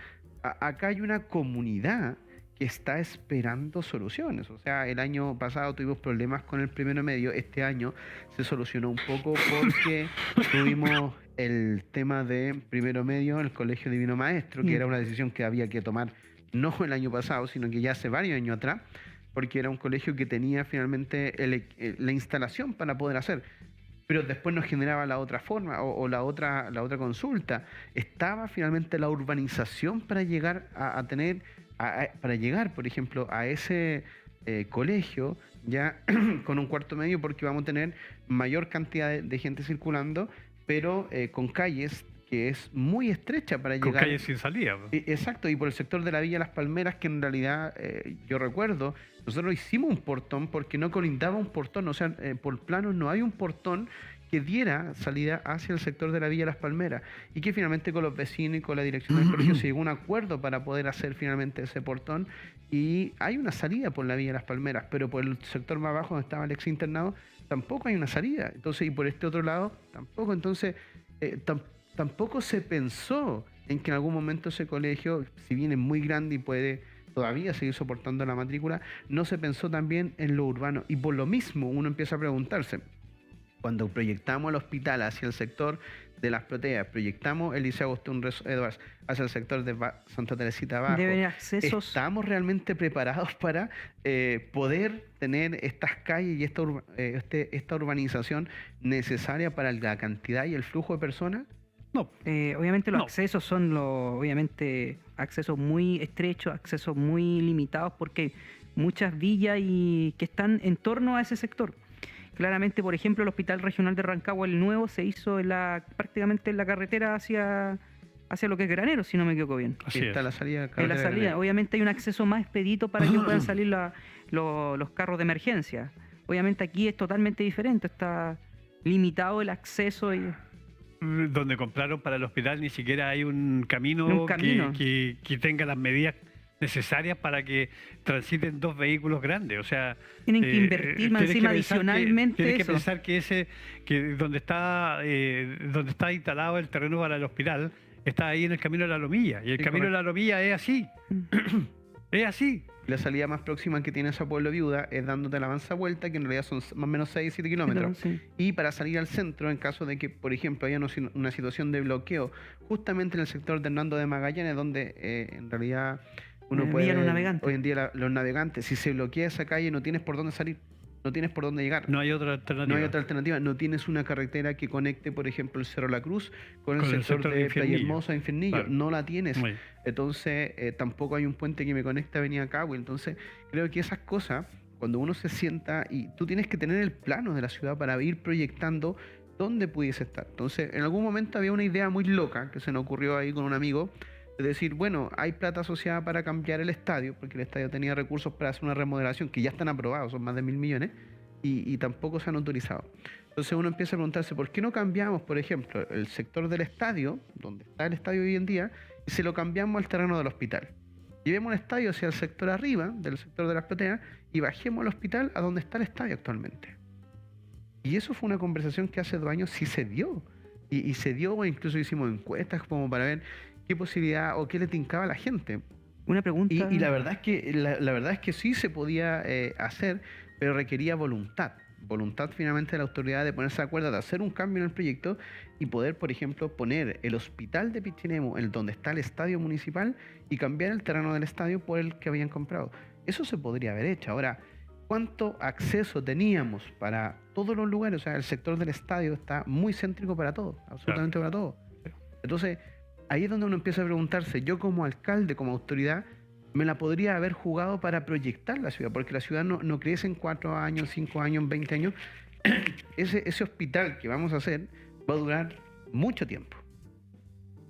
acá hay una comunidad que está esperando soluciones. O sea, el año pasado tuvimos problemas con el primero medio, este año se solucionó un poco porque tuvimos el tema de primero medio en el Colegio Divino Maestro, que era una decisión que había que tomar no el año pasado, sino que ya hace varios años atrás, porque era un colegio que tenía finalmente la instalación para poder hacer. Pero después nos generaba la otra forma o la otra consulta. Estaba finalmente la urbanización para llegar para llegar, por ejemplo, a ese colegio ya con un cuarto medio, porque vamos a tener mayor cantidad de gente circulando, pero con calles que es muy estrecha para llegar. Con calles sin salida. Exacto, y por el sector de la Villa Las Palmeras, que en realidad yo recuerdo, nosotros hicimos un portón porque no colindaba un portón, o sea, por planos no hay un portón que diera salida hacia el sector de la Villa Las Palmeras, y que finalmente con los vecinos y con la dirección del colegio se llegó a un acuerdo para poder hacer finalmente ese portón, y hay una salida por la Villa Las Palmeras, pero por el sector más abajo donde estaba el ex internado tampoco hay una salida, entonces, y por este otro lado tampoco. Entonces tampoco se pensó en que en algún momento ese colegio, si bien es muy grande y puede todavía seguir soportando la matrícula, no se pensó también en lo urbano, y por lo mismo uno empieza a preguntarse, cuando proyectamos el hospital hacia el sector de Las Proteas, proyectamos el Liceo Agustín Edwards hacia el sector de Santa Teresita abajo, ¿estamos realmente preparados para poder tener estas calles y esta urbanización necesaria para la cantidad y el flujo de personas? No, Obviamente los no. accesos son obviamente accesos muy estrechos, accesos muy limitados, porque hay muchas villas que están en torno a ese sector. Claramente, por ejemplo, el Hospital Regional de Rancagua, el nuevo, se hizo prácticamente en la carretera hacia lo que es Granero, si no me equivoco bien. Así Está es. la salida. En la salida, obviamente hay un acceso más expedito para que puedan salir los carros de emergencia. Obviamente aquí es totalmente diferente, está limitado el acceso Donde compraron para el hospital ni siquiera hay un camino, Un camino. Que tenga las medidas necesarias para que transiten 2 vehículos grandes. O sea, tienen que invertir más tienes encima que pensar adicionalmente tienes que eso. pensar que donde está instalado el terreno para el hospital está ahí en el camino de la Lomilla, y el Sí, camino de correcto. la Lomilla es así. Es así. La salida más próxima que tienes a Pueblo Viuda es dándote la avanza vuelta, que en realidad son más o menos 6-7 kilómetros. Sí. Y para salir al centro, en caso de que, por ejemplo, haya una situación de bloqueo, justamente en el sector de Hernando de Magallanes, donde en realidad uno Vía puede... los navegantes. Hoy en día los navegantes, si se bloquea esa calle, no tienes por dónde salir, no tienes por dónde llegar. No hay otra alternativa. No hay otra alternativa. No tienes una carretera que conecte, por ejemplo, el Cerro La Cruz con el Con el sector sector de de Playa Infiernillo. Hermosa, Infiernillo. Claro. No la tienes. Muy bien. Entonces, tampoco hay un puente que me conecte a Avenida Cahuil. Entonces, creo que esas cosas, cuando uno se sienta y tú tienes que tener el plano de la ciudad para ir proyectando dónde pudiese estar. Entonces, en algún momento había una idea muy loca que se nos ocurrió ahí con un amigo, de decir, bueno, hay plata asociada para cambiar el estadio, porque el estadio tenía recursos para hacer una remodelación que ya están aprobados, son más de 1.000 millones, y tampoco se han autorizado. Entonces uno empieza a preguntarse, ¿por qué no cambiamos, por ejemplo, el sector del estadio, donde está el estadio hoy en día, y se lo cambiamos al terreno del hospital? Llevemos el estadio hacia el sector arriba, del sector de las plateas, y bajemos al hospital a donde está el estadio actualmente. Y eso fue una conversación que hace 2 años sí se dio. Y se dio, incluso hicimos encuestas como para ver qué posibilidad o qué le tincaba a la gente. Una pregunta. Y la verdad es que la verdad es que sí se podía hacer, pero requería voluntad. Voluntad finalmente de la autoridad de ponerse de acuerdo, de hacer un cambio en el proyecto y poder, por ejemplo, poner el hospital de Pichilemu en donde está el estadio municipal y cambiar el terreno del estadio por el que habían comprado. Eso se podría haber hecho. Ahora, ¿cuánto acceso teníamos para todos los lugares? O sea, el sector del estadio está muy céntrico para todo, absolutamente para todo. Entonces, ahí es donde uno empieza a preguntarse, yo como alcalde, como autoridad, me la podría haber jugado para proyectar la ciudad, porque la ciudad no crece en 4 años, 5 años, 20 años. Ese hospital que vamos a hacer va a durar mucho tiempo,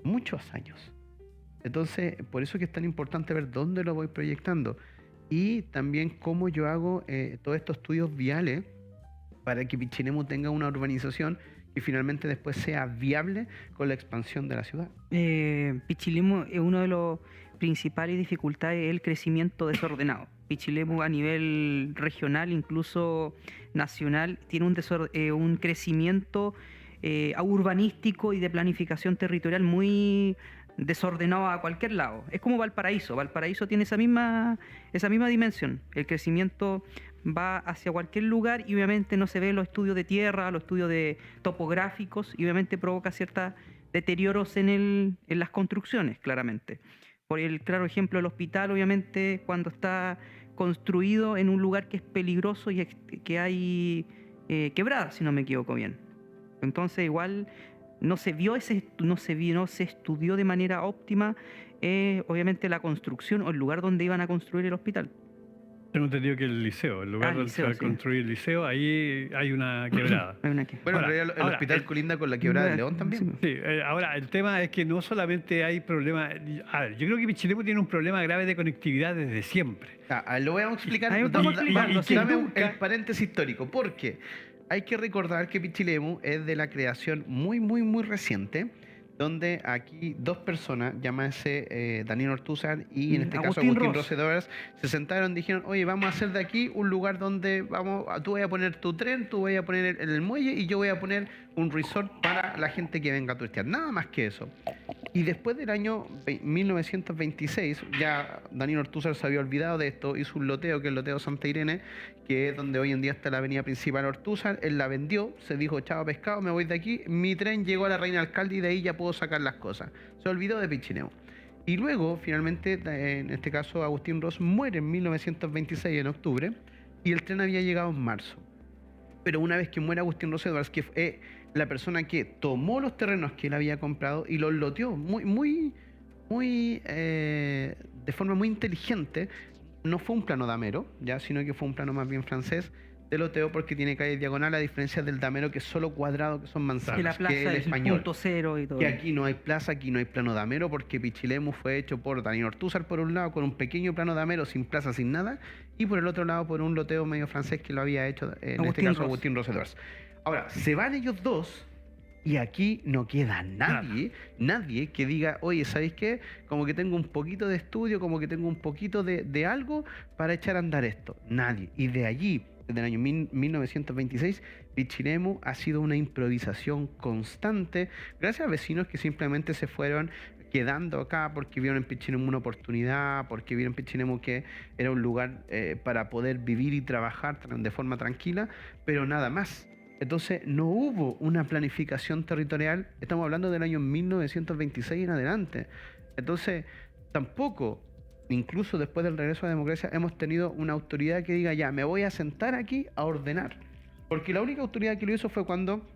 muchos años. Entonces, por eso es que es tan importante ver dónde lo voy proyectando y también cómo yo hago todos estos estudios viales para que Pichilemu tenga una urbanización y finalmente después sea viable con la expansión de la ciudad. Pichilemu es uno de los principales dificultades, es el crecimiento desordenado. Pichilemu a nivel regional, incluso nacional, tiene un crecimiento urbanístico y de planificación territorial muy desordenado a cualquier lado. Es como Valparaíso. Valparaíso tiene esa misma dimensión. El crecimiento va hacia cualquier lugar y obviamente no se ve los estudios de tierra, los estudios de topográficos y obviamente provoca ciertos deterioros en las construcciones, claramente. Por el claro ejemplo del hospital, obviamente, cuando está construido en un lugar que es peligroso y que hay quebradas, si no me equivoco bien. Entonces, igual no se estudió de manera óptima, obviamente, la construcción o el lugar donde iban a construir el hospital. Tengo entendido que el liceo, el lugar el donde liceo, se va a sí. construir el liceo, ahí hay una quebrada. Hay una que- Bueno, Ahora, en realidad el ahora, hospital colinda con la quebrada de León también. Sí, ahora el tema es que no solamente hay problemas. A ver, yo creo que Pichilemu tiene un problema grave de conectividad desde siempre. Lo voy a explicar. Ahí estamos explicando, sí. Dame el paréntesis histórico. Porque hay que recordar que Pichilemu es de la creación muy, muy, muy reciente, donde aquí 2 personas, llámase Daniel Ortúzar y en este caso Agustín Rosedores, se sentaron y dijeron, oye, vamos a hacer de aquí un lugar donde tú vas a poner tu tren, tú vas a poner el muelle y yo voy a poner un resort para la gente que venga a turistear. Nada más que eso. Y después del año 1926, ya Daniel Ortúzar se había olvidado de esto, hizo un loteo, que es el loteo Santa Irene, que es donde hoy en día está la avenida principal Ortúzar. Él la vendió, se dijo, chao pescado, me voy de aquí. Mi tren llegó a la Reina Alcalde y de ahí ya puedo sacar las cosas. Se olvidó de Pichilemu. Y luego, finalmente, en este caso, Agustín Ross muere en 1926, en octubre, y el tren había llegado en marzo. Pero una vez que muere Agustín Ross Edwards, que la persona que tomó los terrenos que él había comprado y los loteó de forma muy inteligente. No fue un plano damero, ya, sino que fue un plano más bien francés de loteo, porque tiene calle diagonal, a diferencia del damero que es solo cuadrado, que son manzanas, Que la plaza que es el es el español. punto cero y todo. Que aquí no hay plaza, aquí no hay plano damero, porque Pichilemu fue hecho por Daniel Ortúzar por un lado, con un pequeño plano damero sin plaza, sin nada, y por el otro lado por un loteo medio francés que lo había hecho, en este caso, Agustín Rosedors. Ahora, se van ellos dos, y aquí no queda nadie que diga, oye, ¿sabéis qué? Como que tengo un poquito de estudio, como que tengo un poquito de algo para echar a andar esto. Nadie. Y de allí, desde el año 1926, Pichilemu ha sido una improvisación constante, gracias a vecinos que simplemente se fueron quedando acá porque vieron en Pichilemu una oportunidad, porque vieron en Pichilemu que era un lugar para poder vivir y trabajar de forma tranquila, pero nada más. Entonces no hubo una planificación territorial, estamos hablando del año 1926 en adelante. Entonces tampoco, incluso después del regreso a la democracia, hemos tenido una autoridad que diga, ya, me voy a sentar aquí a ordenar. Porque la única autoridad que lo hizo fue cuando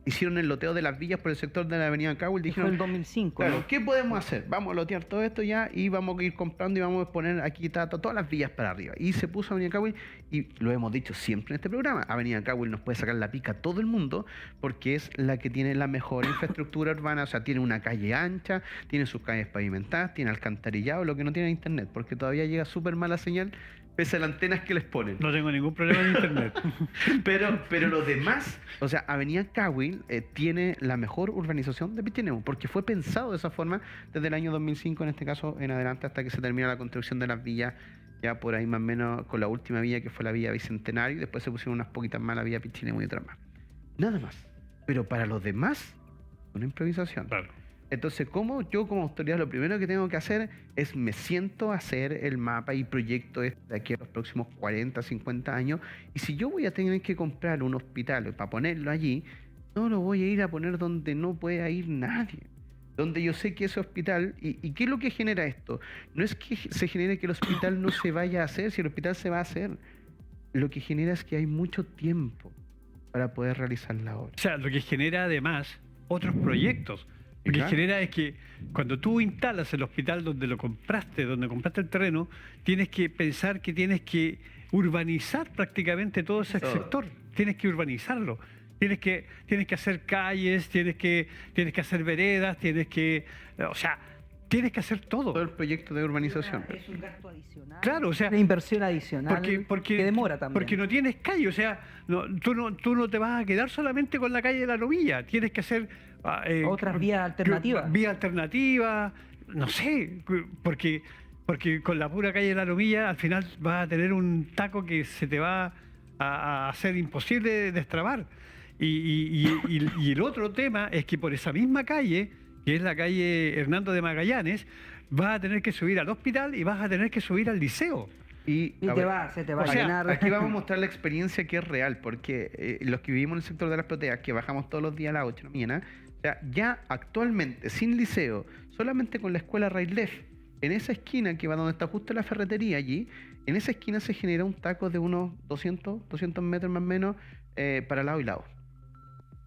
hicieron el loteo de las villas por el sector de la avenida Cahuil. Fue Dijeron, el 2005. claro, ¿no? ¿qué podemos hacer? Vamos a lotear todo esto ya y vamos a ir comprando y vamos a poner aquí todas las villas para arriba. Y se puso Avenida Cahuil, y lo hemos dicho siempre en este programa, Avenida Cahuil nos puede sacar la pica a todo el mundo porque es la que tiene la mejor infraestructura urbana, o sea, tiene una calle ancha, tiene sus calles pavimentadas, tiene alcantarillado, lo que no tiene internet, porque todavía llega súper mala señal pese a las antenas que les ponen. No tengo ningún problema en internet. Pero lo demás, o sea, Avenida Cahuil tiene la mejor urbanización de Pichilemu, porque fue pensado de esa forma desde el año 2005, en este caso, en adelante, hasta que se termina la construcción de las villas, ya por ahí más o menos con la última villa, que fue la villa Bicentenario, y después se pusieron unas poquitas más, la villa Pichilemu y otras más. Nada más. Pero para los demás, una improvisación. Claro. Entonces, yo como autoridad lo primero que tengo que hacer es me siento a hacer el mapa y proyecto de aquí a los próximos 40, 50 años, y si yo voy a tener que comprar un hospital para ponerlo allí, no lo voy a ir a poner donde no pueda ir nadie, donde yo sé que ese hospital, y ¿qué es lo que genera esto? No es que se genere que el hospital no se vaya a hacer, si el hospital se va a hacer, lo que genera es que hay mucho tiempo para poder realizar la obra. O sea, lo que genera además otros proyectos. Lo que Claro. genera es que cuando tú instalas el hospital donde lo compraste, donde compraste el terreno, tienes que pensar que tienes que urbanizar prácticamente todo ese Todo. sector. Tienes que urbanizarlo. Tienes que hacer calles, tienes que hacer veredas, o sea, tienes que hacer Todo el proyecto de urbanización. Es un gasto adicional. Claro, o sea, una inversión adicional que demora también. Porque no tienes calle, o sea, tú no te vas a quedar solamente con la calle de la Lomilla, tienes que hacer Otras vías alternativas. Vía alternativa, no sé, porque con la pura calle de la Lomilla al final vas a tener un taco que se te va a hacer imposible destrabar. Y el otro tema es que por esa misma calle, que es la calle Hernando de Magallanes, vas a tener que subir al hospital y vas a tener que subir al liceo. Y Y a te ver, va, se te va o a sea, llenar. aquí vamos a mostrar la experiencia que es real, porque los que vivimos en el sector de las proteas, que bajamos todos los días a las 8 de la mañana, o sea, ya actualmente, sin liceo, solamente con la escuela Railef, en esa esquina que va donde está justo la ferretería allí, en esa esquina se genera un taco de unos 200 metros más o menos para lado y lado.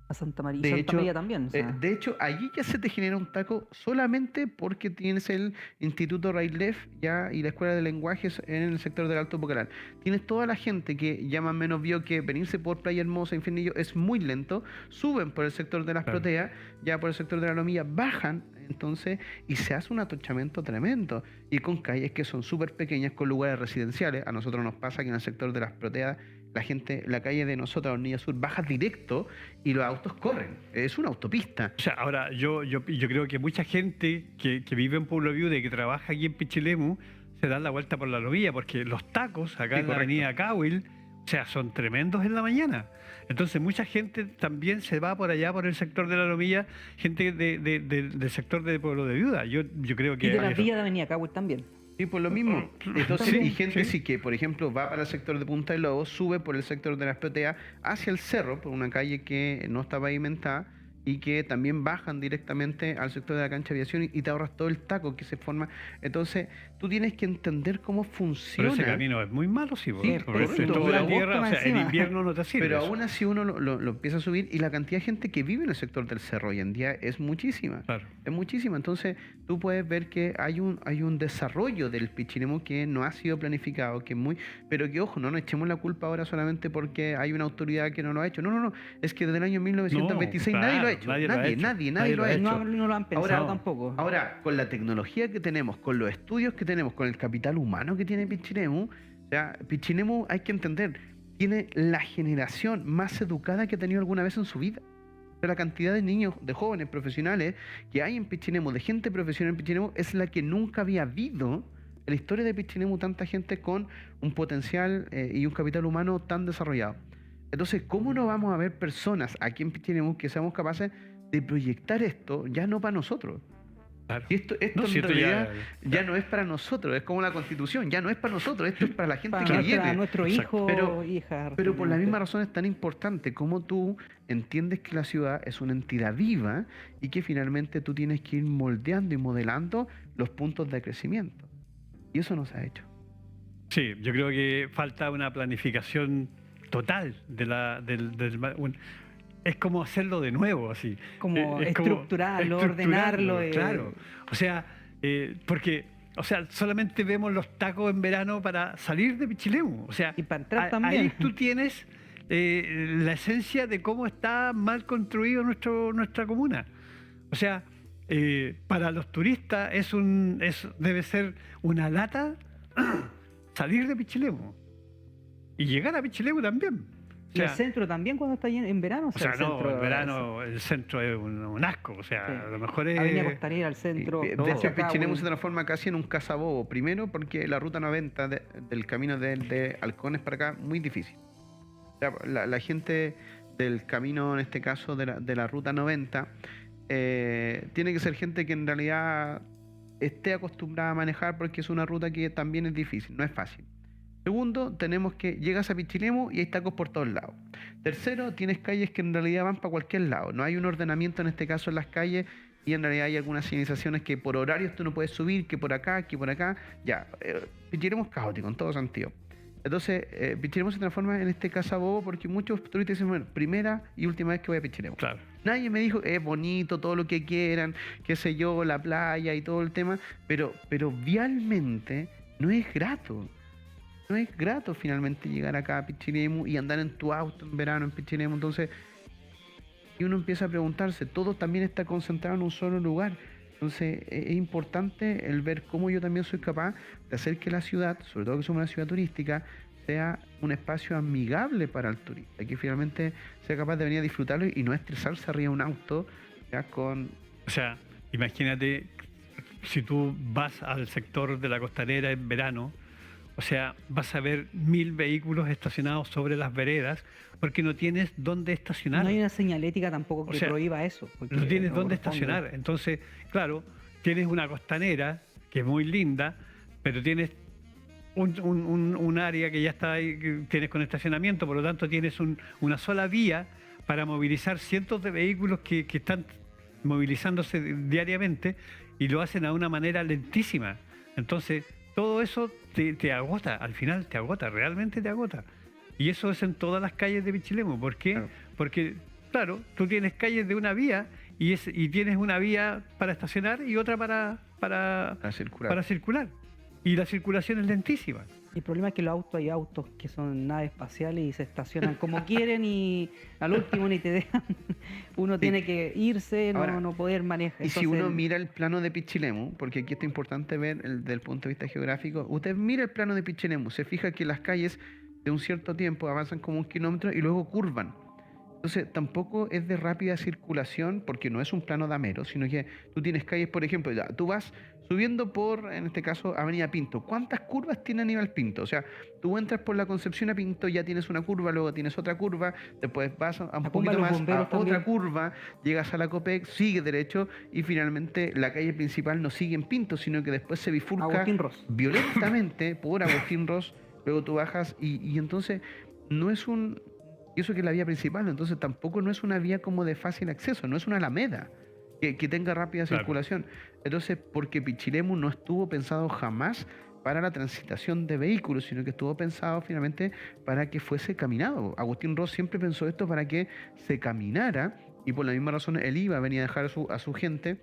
A Santa María, De Santa hecho, María también. O sea. de hecho, allí ya se te genera un taco solamente porque tienes el Instituto Railef ya y la Escuela de Lenguajes en el sector del Alto Pucarán. Tienes toda la gente que ya más o menos vio que venirse por Playa Hermosa, Infinillo, es muy lento. Suben por el sector de las Claro. proteas, ya por el sector de la Lomilla, bajan entonces y se hace un atochamiento tremendo. Y con calles que son súper pequeñas, con lugares residenciales. A nosotros nos pasa que en el sector de las proteas la gente, la calle de nosotros, Hornilla Sur, baja directo y los autos corren. Es una autopista. O sea, ahora yo creo que mucha gente que vive en Pueblo Viuda y que trabaja aquí en Pichilemu se dan la vuelta por la Lomilla, porque los tacos acá Sí, en la correcto. avenida Cahuil, o sea, son tremendos en la mañana. Entonces mucha gente también se va por allá, por el sector de la Lomilla, gente del sector de Pueblo de Viuda. Yo creo que Y de las eso. vías de Avenida Cahuil también. Sí, por lo mismo. Entonces, Sí, y gente sí. sí que, por ejemplo, va para el sector de Punta del Lobo, sube por el sector de las proteas hacia el cerro, por una calle que no está pavimentada, y que también bajan directamente al sector de la cancha de aviación y te ahorras todo el taco que se forma. Entonces, tú tienes que entender cómo Pero funciona. ese camino es muy malo, sí, Sí, porque correcto. en toda la Agosto tierra, o más sea, en encima. invierno no te sirve. Pero eso. aún así uno lo empieza a subir y la cantidad de gente que vive en el sector del cerro hoy en día es muchísima. Claro. Es muchísima. Entonces tú puedes ver que hay un desarrollo del Pichilemu que no ha sido planificado, pero que ojo, no nos echemos la culpa ahora solamente porque hay una autoridad que no lo ha hecho. No. Es que desde el año 1926 No, nadie lo ha claro, hecho. nadie lo ha hecho. Nadie lo ha hecho. No lo han pensado tampoco. Ahora, con la tecnología que tenemos, con los estudios que tenemos, con el capital humano que tiene Pichilemu, o sea, Pichilemu hay que entender, tiene la generación más educada que ha tenido alguna vez en su vida. O sea, la cantidad de niños, de jóvenes profesionales que hay en Pichilemu, de gente profesional en Pichilemu, es la que nunca había habido en la historia de Pichilemu, tanta gente con un potencial y un capital humano tan desarrollado. Entonces, ¿cómo no vamos a ver personas aquí en Pichilemu que seamos capaces de proyectar esto ya no para nosotros? Claro. Y esto No, en si esto realidad ya- ya no es para nosotros, es como la Constitución, ya no es para nosotros, esto es para la gente Para que viene. nuestro hijo Pero- hija. Pero por la realmente. misma razón es tan importante como tú entiendes que la ciudad es una entidad viva y que finalmente tú tienes que ir moldeando y modelando los puntos de crecimiento. Y eso no se ha hecho. Sí, yo creo que falta una planificación total es como hacerlo de nuevo, así. Como Es como estructurarlo, ordenarlo. Claro. O sea, porque, o sea, solamente vemos los tacos en verano para salir de Pichilemu. O sea, Y para entrar ahí también. tú tienes la esencia de cómo está mal construido nuestra comuna. O sea, para los turistas debe ser una lata salir de Pichilemu y llegar a Pichilemu también. O Y el sea, centro también cuando está en verano. o sea, el no, centro en verano el centro es un asco. O sea, Sí. a lo mejor es. Avenida Costanera, al centro. De todo. hecho, acá, Pichilemu un- se transforma casi en un cazabobo. Primero porque la ruta 90 del camino de Halcones para acá, muy difícil. O sea, la gente del camino, en este caso de la ruta 90, tiene que ser gente que en realidad esté acostumbrada a manejar porque es una ruta que también es difícil, no es fácil. Segundo, tenemos que llegas a Pichilemu y hay tacos por todos lados. Tercero, tienes calles que en realidad van para cualquier lado. No hay un ordenamiento en este caso en las calles y en realidad hay algunas señalizaciones que por horarios tú no puedes subir, que por acá, que por acá. Ya, Pichilemu es caótico en todo sentido. Entonces, Pichilemu se transforma en este cazabobo porque muchos turistas dicen, bueno, primera y última vez que voy a Pichilemu. Claro. Nadie me dijo, es bonito, todo lo que quieran, qué sé yo, la playa y todo el tema, pero vialmente no es grato. No es grato finalmente llegar acá a Pichilemu y andar en tu auto en verano en Pichilemu. Entonces, y uno empieza a preguntarse, todo también está concentrado en un solo lugar. Entonces, es importante el ver cómo yo también soy capaz de hacer que la ciudad, sobre todo que somos una ciudad turística, sea un espacio amigable para el turista, que finalmente sea capaz de venir a disfrutarlo y no estresarse arriba de un auto, ya con... O sea, imagínate si tú vas al sector de la costanera en verano, o sea, vas a ver 1000 vehículos estacionados sobre las veredas porque no tienes dónde estacionar. No hay una señalética tampoco que O sea, prohíba eso. porque No tienes dónde corresponde. estacionar. Entonces, claro, tienes una costanera que es muy linda, pero tienes un área que ya está ahí, que tienes con estacionamiento, por lo tanto tienes una sola vía para movilizar cientos de vehículos que están movilizándose diariamente y lo hacen a una manera lentísima. Entonces, todo eso te agota, al final te agota, realmente te agota. Y eso es en todas las calles de Pichilemu. ¿Por qué? Claro. Porque, claro, tú tienes calles de una vía y tienes una vía para estacionar y otra para circular. circular. Y la circulación es lentísima. El problema es que hay autos que son naves espaciales y se estacionan como quieren y al último ni te dejan. Uno tiene que irse, Ahora, no poder manejar. Y si Entonces, uno mira el plano de Pichilemu, porque aquí está importante ver desde el punto de vista geográfico, usted mira el plano de Pichilemu, se fija que las calles de un cierto tiempo avanzan como 1 kilómetro y luego curvan. Entonces tampoco es de rápida circulación porque no es un plano damero, sino que tú tienes calles, por ejemplo, ya, tú vas subiendo por, en este caso, Avenida Pinto. ¿Cuántas curvas tiene Aníbal Pinto? O sea, tú entras por la Concepción a Pinto, ya tienes una curva, luego tienes otra curva, después vas a un La poquito curva de los más a bomberos otra también. curva, llegas a la Copec, sigue derecho y finalmente la calle principal no sigue en Pinto, sino que después se bifurca Agustín Ross. violentamente por Agustín Ross, luego tú bajas y entonces no es Y eso que es la vía principal, entonces tampoco no es una vía como de fácil acceso, no es una alameda que tenga rápida Claro. circulación. Entonces, porque Pichilemu no estuvo pensado jamás para la transitación de vehículos, sino que estuvo pensado finalmente para que fuese caminado. Agustín Ross siempre pensó esto para que se caminara, y por la misma razón él iba, venía a dejar a su gente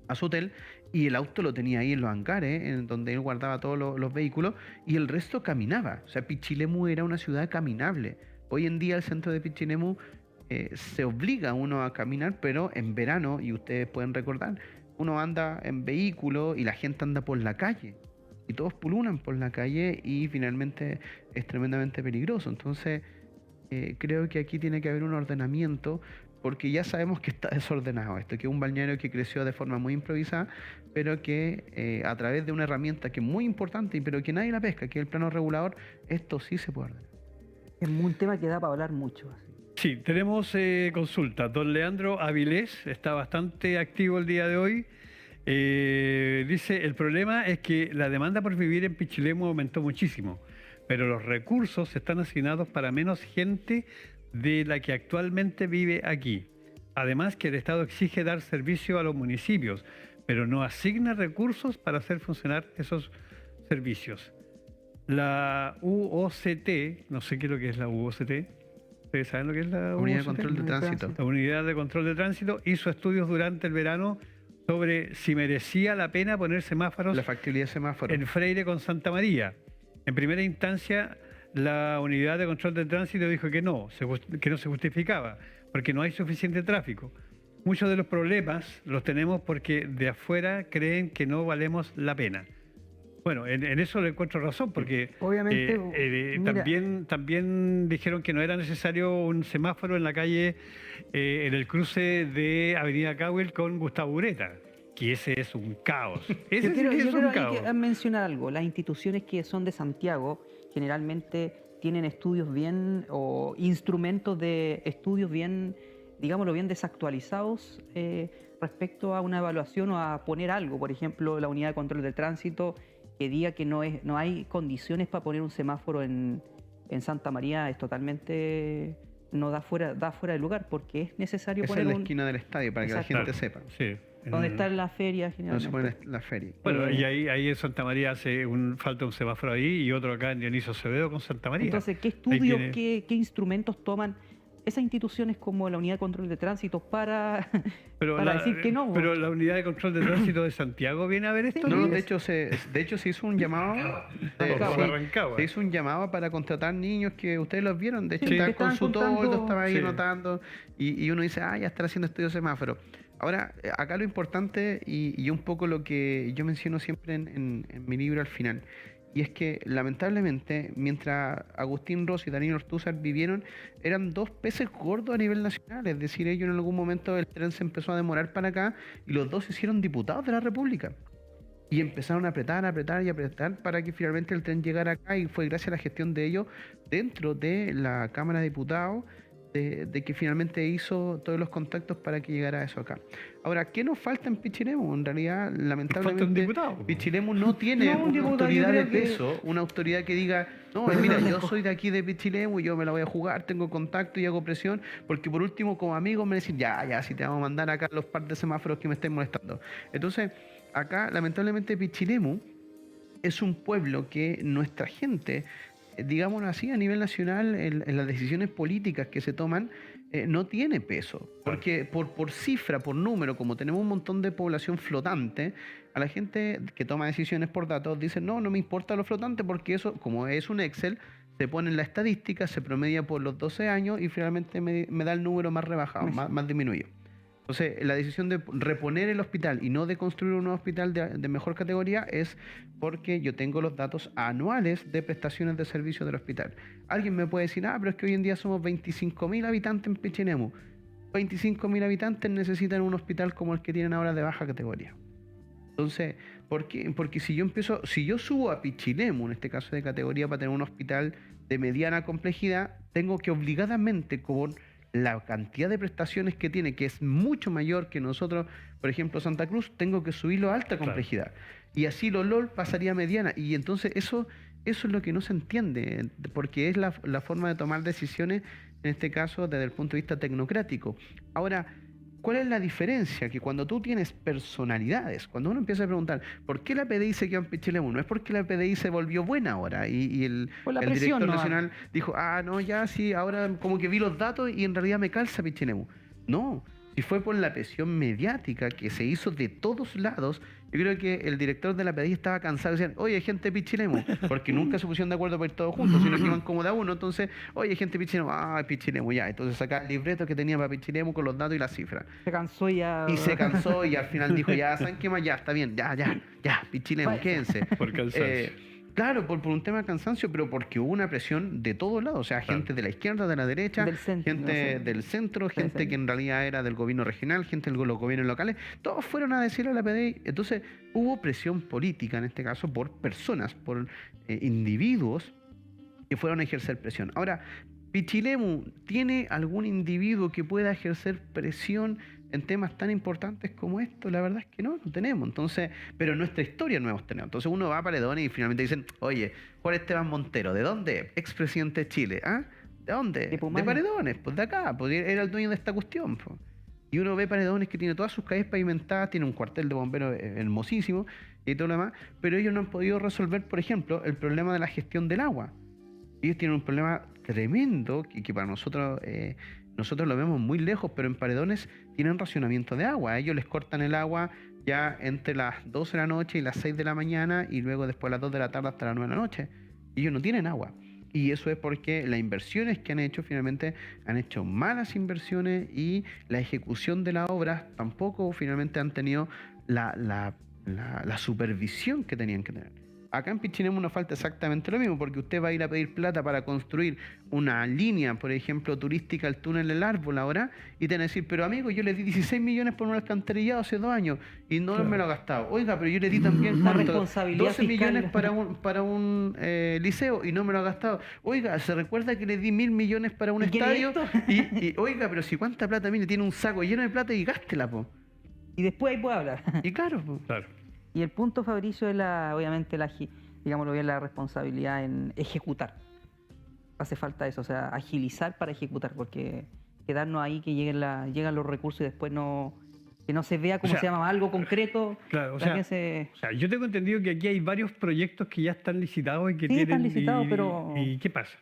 a su hotel, y el auto lo tenía ahí en los hangares, en donde él guardaba todos los vehículos, y el resto caminaba. O sea, Pichilemu era una ciudad caminable. Hoy en día el centro de Pichilemu se obliga a uno a caminar, pero en verano, y ustedes pueden recordar, uno anda en vehículo y la gente anda por la calle. Y todos pululan por la calle y finalmente es tremendamente peligroso. Entonces, creo que aquí tiene que haber un ordenamiento, porque ya sabemos que está desordenado esto, que es un balneario que creció de forma muy improvisada, pero que a través de una herramienta que es muy importante, pero que nadie la pesca, que es el plano regulador, esto sí se puede ordenar. Es un tema que da para hablar mucho. Así. Sí, tenemos consulta. Don Leandro Avilés está bastante activo el día de hoy. Dice, el problema es que la demanda por vivir en Pichilemu aumentó muchísimo, pero los recursos están asignados para menos gente de la que actualmente vive aquí. Además que el Estado exige dar servicio a los municipios, pero no asigna recursos para hacer funcionar esos servicios. La UOCT, no sé qué es lo que es la UOCT. ¿Ustedes saben lo que es la Unidad de UOCT? Control de Tránsito. La Unidad de Control de Tránsito hizo estudios durante el verano sobre si merecía la pena poner semáforos La factibilidad de semáforo. en Freire con Santa María. En primera instancia, la Unidad de Control de Tránsito dijo que no se justificaba, porque no hay suficiente tráfico. Muchos de los problemas los tenemos porque de afuera creen que no valemos la pena. Bueno, en eso le encuentro razón, porque Obviamente, mira, también dijeron que no era necesario un semáforo en la calle, en el cruce de Avenida Cowell con Gustavo Ureta, que ese es un caos. Ese yo sí quiero, que yo es quiero un ahí caos. mencionar algo. Las instituciones que son de Santiago generalmente tienen estudios bien o instrumentos de estudios bien, digámoslo, bien desactualizados respecto a una evaluación o a poner algo. Por ejemplo, la Unidad de Control del Tránsito que diga que no hay condiciones para poner un semáforo en Santa María es totalmente, no da fuera de lugar, porque es necesario Esa poner es la un... esquina del estadio, para que la Exacto. gente sepa. Sí. donde está la feria No se generalmente. pone la feria. Bueno, y ahí en Santa María falta un semáforo ahí y otro acá en Dionisio Acevedo con Santa María. Entonces, ¿qué Ahí estudios, tiene- qué instrumentos toman esas instituciones como la Unidad de Control de Tránsito para decir que no? Pero la Unidad de Control de Tránsito de Santiago viene a ver esto. No, ¿no? de hecho se hizo un llamado. Por sí, Rancagua. se hizo un llamado para contratar niños que ustedes los vieron. De hecho, Sí, estaban que con estaban su toldo, contando. estaba ahí Sí. anotando. Y uno dice, ya están haciendo estudios de semáforo. Ahora, acá lo importante y un poco lo que yo menciono siempre en mi libro al final. Y es que, lamentablemente, mientras Agustín Ross y Daniel Ortúzar vivieron, eran dos peces gordos a nivel nacional. Es decir, ellos en algún momento el tren se empezó a demorar para acá y los dos se hicieron diputados de la República. Y empezaron a apretar para que finalmente el tren llegara acá, y fue gracias a la gestión de ellos dentro de la Cámara de Diputados de que finalmente hizo todos los contactos para que llegara eso acá. Ahora, ¿qué nos falta en Pichilemu? En realidad, Falta un lamentablemente, diputado. Pichilemu no tiene No, un una diputado, autoridad yo de creo que- peso, una autoridad que diga, no, mira, yo soy de aquí de Pichilemu y yo me la voy a jugar, tengo contacto y hago presión, porque por último, como amigos, me dicen, ya, si te vamos a mandar acá los par de semáforos que me estén molestando. Entonces, acá, lamentablemente, Pichilemu es un pueblo que nuestra gente, digámoslo así, a nivel nacional, en las decisiones políticas que se toman, no tiene peso. Porque por cifra, por número, como tenemos un montón de población flotante, a la gente que toma decisiones por datos dice, no me importa lo flotante, porque eso, como es un Excel, se pone en la estadística, se promedia por los 12 años y finalmente me da el número más rebajado, más disminuido. Entonces, la decisión de reponer el hospital y no de construir un nuevo hospital de mejor categoría es porque yo tengo los datos anuales de prestaciones de servicio del hospital. Alguien me puede decir, pero es que hoy en día somos 25.000 habitantes en Pichilemu. 25.000 habitantes necesitan un hospital como el que tienen ahora de baja categoría. Entonces, ¿por qué? Porque si yo subo a Pichilemu, en este caso de categoría, para tener un hospital de mediana complejidad, tengo que obligadamente, con la cantidad de prestaciones que tiene, que es mucho mayor que nosotros, por ejemplo, Santa Cruz, tengo que subirlo a alta complejidad. Y así lo LOL pasaría a mediana. Y entonces eso es lo que no se entiende, porque es la forma de tomar decisiones en este caso desde el punto de vista tecnocrático. Ahora, ¿cuál es la diferencia? Que cuando tú tienes personalidades, cuando uno empieza a preguntar, ¿por qué la PDI se quedó en Pichilemu? No es porque la PDI se volvió buena ahora y el director nacional dijo, no, ya sí, ahora como que vi los datos y en realidad me calza Pichilemu. No, si fue por la presión mediática que se hizo de todos lados. Yo creo que el director de la PDI estaba cansado y decían, oye, gente Pichilemu, porque nunca se pusieron de acuerdo para ir todos juntos, sino que iban como de a uno. Entonces, oye, gente Pichilemu, Pichilemu, ya. Entonces saca el libreto que tenía para Pichilemu con los datos y las cifras. Se cansó ya. Y se cansó y al final dijo, ya, ¿saben qué más? Ya, está bien, ya, Pichilemu, quédense. Por cansancio. Claro, por un tema de cansancio, pero porque hubo una presión de todos lados, o sea, gente de la izquierda, de la derecha, Del centro, gente del centro, gente que en realidad era del gobierno regional, gente de los gobiernos locales, todos fueron a decirle a la PDI. Entonces hubo presión política, en este caso, por personas, por individuos que fueron a ejercer presión. Ahora, ¿Pichilemu tiene algún individuo que pueda ejercer presión en temas tan importantes como esto? La verdad es que no tenemos. Entonces, pero en nuestra historia no hemos tenido. Entonces uno va a Paredones y finalmente dicen, oye, Juan Esteban Montero, ¿de dónde? Expresidente de Chile. ¿De dónde? De Paredones, pues de acá, pues era el dueño de esta cuestión. Pues. Y uno ve Paredones que tiene todas sus calles pavimentadas, tiene un cuartel de bomberos hermosísimo y todo lo demás, pero ellos no han podido resolver, por ejemplo, el problema de la gestión del agua. Ellos tienen un problema tremendo que para nosotros lo vemos muy lejos, pero en Paredones tienen racionamiento de agua. A ellos les cortan el agua ya entre las 12 de la noche y las 6 de la mañana y luego después a las 2 de la tarde hasta las 9 de la noche. Ellos no tienen agua. Y eso es porque las inversiones que han hecho finalmente han hecho malas inversiones y la ejecución de las obras tampoco finalmente han tenido la supervisión que tenían que tener. Acá en Pichilemu nos falta exactamente lo mismo, porque usted va a ir a pedir plata para construir una línea, por ejemplo, turística al túnel del árbol ahora, y te van a decir, pero amigo, yo le di 16 millones por un alcantarillado hace 2 años y no me lo he gastado. Oiga, pero yo le di también 12 millones para un liceo y no me lo ha gastado. Oiga, ¿se recuerda que le di 1.000 millones para un estadio? Y oiga, pero si cuánta plata, mire, tiene un saco lleno de plata y gástela, po. Y después ahí puede hablar. Y claro, po. Claro. Y el punto, Fabricio, es obviamente digámoslo bien, la responsabilidad en ejecutar. Hace falta eso, o sea, agilizar para ejecutar, porque quedarnos ahí que llegan los recursos y después que no se vea cómo se llama algo concreto. Claro, o sea, yo tengo entendido que aquí hay varios proyectos que ya están licitados y que tienen... están licitados, pero... ¿Y qué pasa?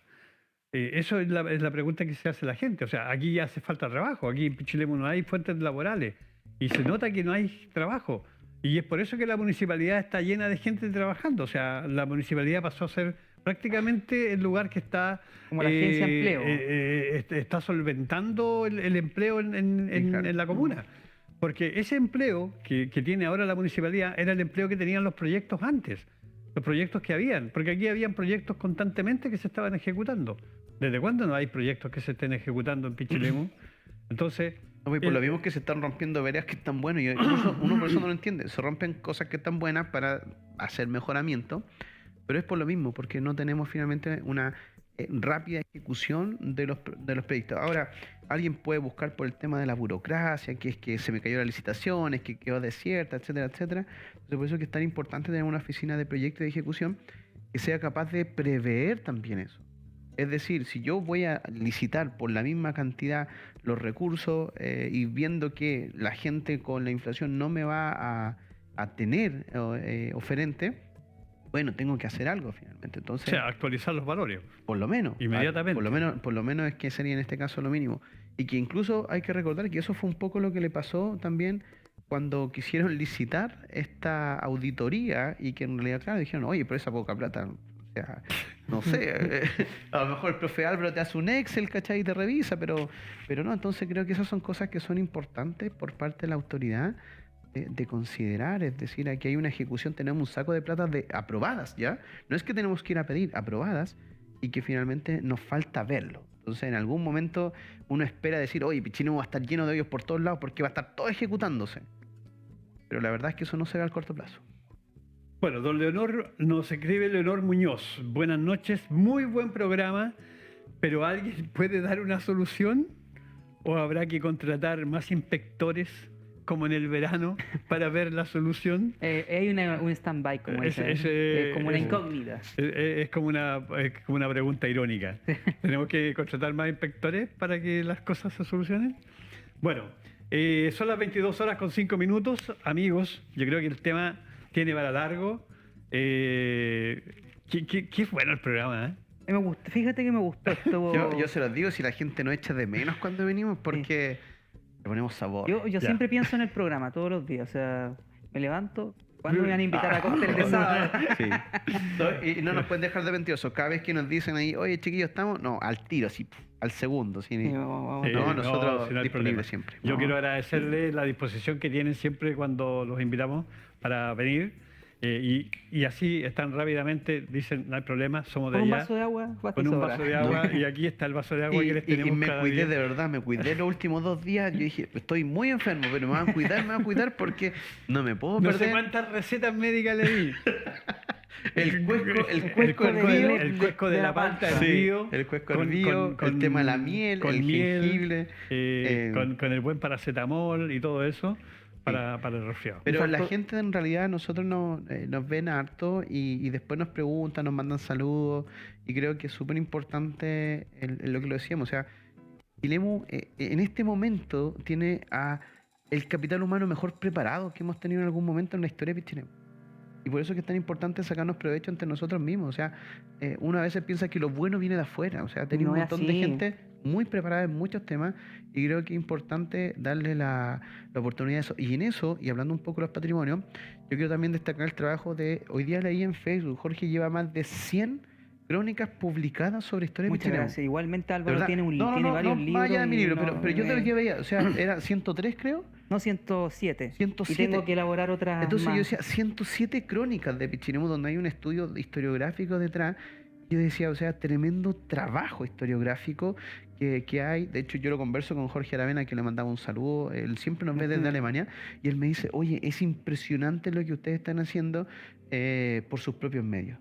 Eso es la pregunta que se hace la gente. O sea, aquí ya hace falta trabajo. Aquí en Pichilemu no hay fuentes laborales y se nota que no hay trabajo. Y es por eso que la municipalidad está llena de gente trabajando. O sea, la municipalidad pasó a ser prácticamente el lugar que está... Como la agencia de empleo. Está solventando el empleo en la comuna. Porque ese empleo que tiene ahora la municipalidad era el empleo que tenían los proyectos antes. Los proyectos que habían. Porque aquí habían proyectos constantemente que se estaban ejecutando. ¿Desde cuándo no hay proyectos que se estén ejecutando en Pichilemu? Entonces... No, y por lo mismo que se están rompiendo veredas que están buenas, y uno por eso no lo entiende. Se rompen cosas que están buenas para hacer mejoramiento, pero es por lo mismo, porque no tenemos finalmente una rápida ejecución de los proyectos. Ahora, alguien puede buscar por el tema de la burocracia, que es que se me cayó la licitación, es que quedó desierta, etcétera, etcétera. Entonces, por eso es que es tan importante tener una oficina de proyecto y de ejecución que sea capaz de prever también eso. Es decir, si yo voy a licitar por la misma cantidad los recursos y viendo que la gente con la inflación no me va a tener oferente, bueno, tengo que hacer algo finalmente. Entonces, o sea, actualizar los valores. Por lo menos. Inmediatamente. Por lo menos es que sería en este caso lo mínimo. Y que incluso hay que recordar que eso fue un poco lo que le pasó también cuando quisieron licitar esta auditoría y que en realidad, claro, dijeron, oye, pero esa poca plata... O sea, no sé, a lo mejor el profe Álvaro te hace un Excel, ¿cachai? Y te revisa, pero no, entonces creo que esas son cosas que son importantes por parte de la autoridad de considerar. Es decir, aquí hay una ejecución, tenemos un saco de plata aprobadas, ¿ya? No es que tenemos que ir a pedir, aprobadas, y que finalmente nos falta verlo. Entonces, en algún momento uno espera decir, oye, Pichilemu va a estar lleno de hoyos por todos lados porque va a estar todo ejecutándose. Pero la verdad es que eso no se ve al corto plazo. Bueno, don Leonor, nos escribe Leonor Muñoz. Buenas noches, muy buen programa, pero ¿alguien puede dar una solución? ¿O habrá que contratar más inspectores como en el verano para ver la solución. Hay un stand-by, como Es- dicen, es- como una es- incógnita. Es como una pregunta irónica. ¿Tenemos que contratar más inspectores para que las cosas se solucionen? Bueno, son las 22 horas con 5 minutos. Amigos, yo creo que el tema tiene para largo. Qué bueno el programa, ¿eh? Me gusta, fíjate que me gustó esto. Yo se los digo si la gente no echa de menos cuando venimos porque le ponemos sabor. Yo Ya. siempre pienso en el programa todos los días. O sea, me levanto. ¿Cuándo me van a invitar a cóctel de sábado? Sí. Y no nos pueden dejar de mentirosos. Cada vez que nos dicen ahí, oye, chiquillos, estamos, no, al tiro, así, al segundo. Sí, Sí, vamos a Sí, no, tomar. nosotros si no hay disponibles problema. siempre. Yo No. quiero agradecerle la disposición que tienen siempre cuando los invitamos para venir. Y así están rápidamente, dicen, no hay problema, somos de Con un allá. vaso de agua, basta Con un sobra. vaso de agua, y aquí está el vaso de agua que les tenemos me cada cuidé día. de verdad, me cuidé los últimos 2 días. Yo dije, estoy muy enfermo, pero me van a cuidar porque no me puedo No sé perder. cuántas recetas médicas le di. El cuesco el cuesco de la palta Sí, hervido. el cuesco hervido, el tema de la miel, el jengibre, con el buen paracetamol y todo eso para el resfriado. Pero la Faltó- gente en realidad nosotros nos ven harto y después nos preguntan, nos mandan saludos y creo que es súper importante lo que lo decíamos. O sea, Pichilemu en este momento tiene a el capital humano mejor preparado que hemos tenido en algún momento en la historia de Pichilemu. Y por eso es que es tan importante sacarnos provecho entre nosotros mismos. O sea, uno a veces piensa que lo bueno viene de afuera. O sea, tenemos No un es montón de así. gente muy preparada en muchos temas y creo que es importante darle la oportunidad de eso. Y en eso, y hablando un poco de los patrimonios, yo quiero también destacar el trabajo de, hoy día leí en Facebook, Jorge lleva más de 100 crónicas publicadas sobre historia de Muchas Pichilemu. gracias. Igualmente De Álvaro verdad. tiene, No, tiene varios más libros. allá de mi y libro, no- pero yo de lo que veía, o sea, era 103 creo. No, 107. 107. Y tengo que elaborar otras Entonces más. yo decía, 107 crónicas de Pichilemu donde hay un estudio historiográfico detrás. Yo decía, o sea, tremendo trabajo historiográfico que hay. De hecho, yo lo converso con Jorge Aravena, que le mandaba un saludo. Él siempre nos ve desde Ujú. Alemania. Y él me dice, oye, es impresionante lo que ustedes están haciendo por sus propios medios.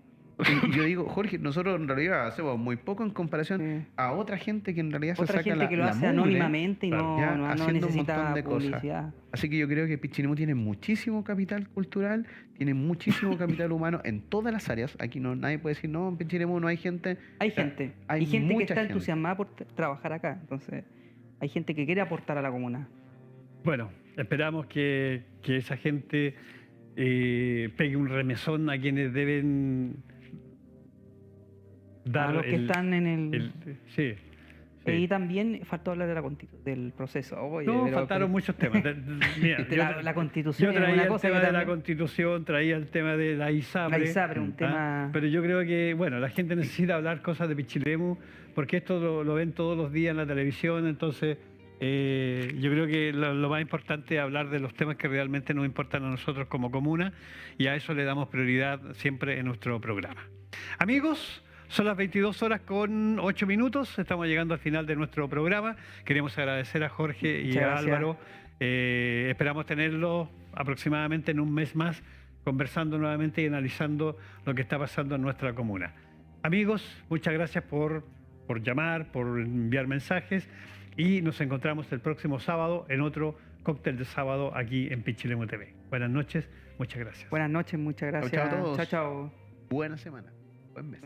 Y yo digo, Jorge, nosotros en realidad hacemos muy poco en comparación Sí. a otra gente que en realidad se Otra saca gente que lo la hace mugre. anónimamente y claro, ya, no haciendo un necesita montón de cosas. publicidad. Así que yo creo que Pichilemu tiene muchísimo capital cultural, tiene muchísimo capital humano en todas las áreas. Aquí no nadie puede decir, no, en Pichilemu no hay gente. Hay O sea, gente. hay y gente que mucha está gente. entusiasmada por trabajar acá. Entonces, hay gente que quiere aportar a la comuna. Bueno, esperamos que esa gente pegue un remesón a quienes deben dar A los que están en el... sí. sí. Y también faltó hablar de del proceso. Oye, No, pero- faltaron muchos temas. Mira, La constitución yo es traía una el cosa tema que de la también- Constitución, traía el tema de la ISAPRE. La ISAPRE, un tema... Pero yo creo que, bueno, la gente necesita hablar cosas de Pichilemu, porque esto lo ven todos los días en la televisión, entonces yo creo que lo más importante es hablar de los temas que realmente nos importan a nosotros como comuna, y a eso le damos prioridad siempre en nuestro programa. Amigos, son las 22 horas con 8 minutos, estamos llegando al final de nuestro programa. Queremos agradecer a Jorge y Muchas a gracias. Álvaro. Esperamos tenerlos aproximadamente en un mes más, conversando nuevamente y analizando lo que está pasando en nuestra comuna. Amigos, muchas gracias por llamar, por enviar mensajes, y nos encontramos el próximo sábado en otro cóctel de sábado aquí en Pichilemu TV. Buenas noches, muchas gracias. Buenas noches, muchas gracias. chao a todos. Chao, chao. Buena semana, buen mes.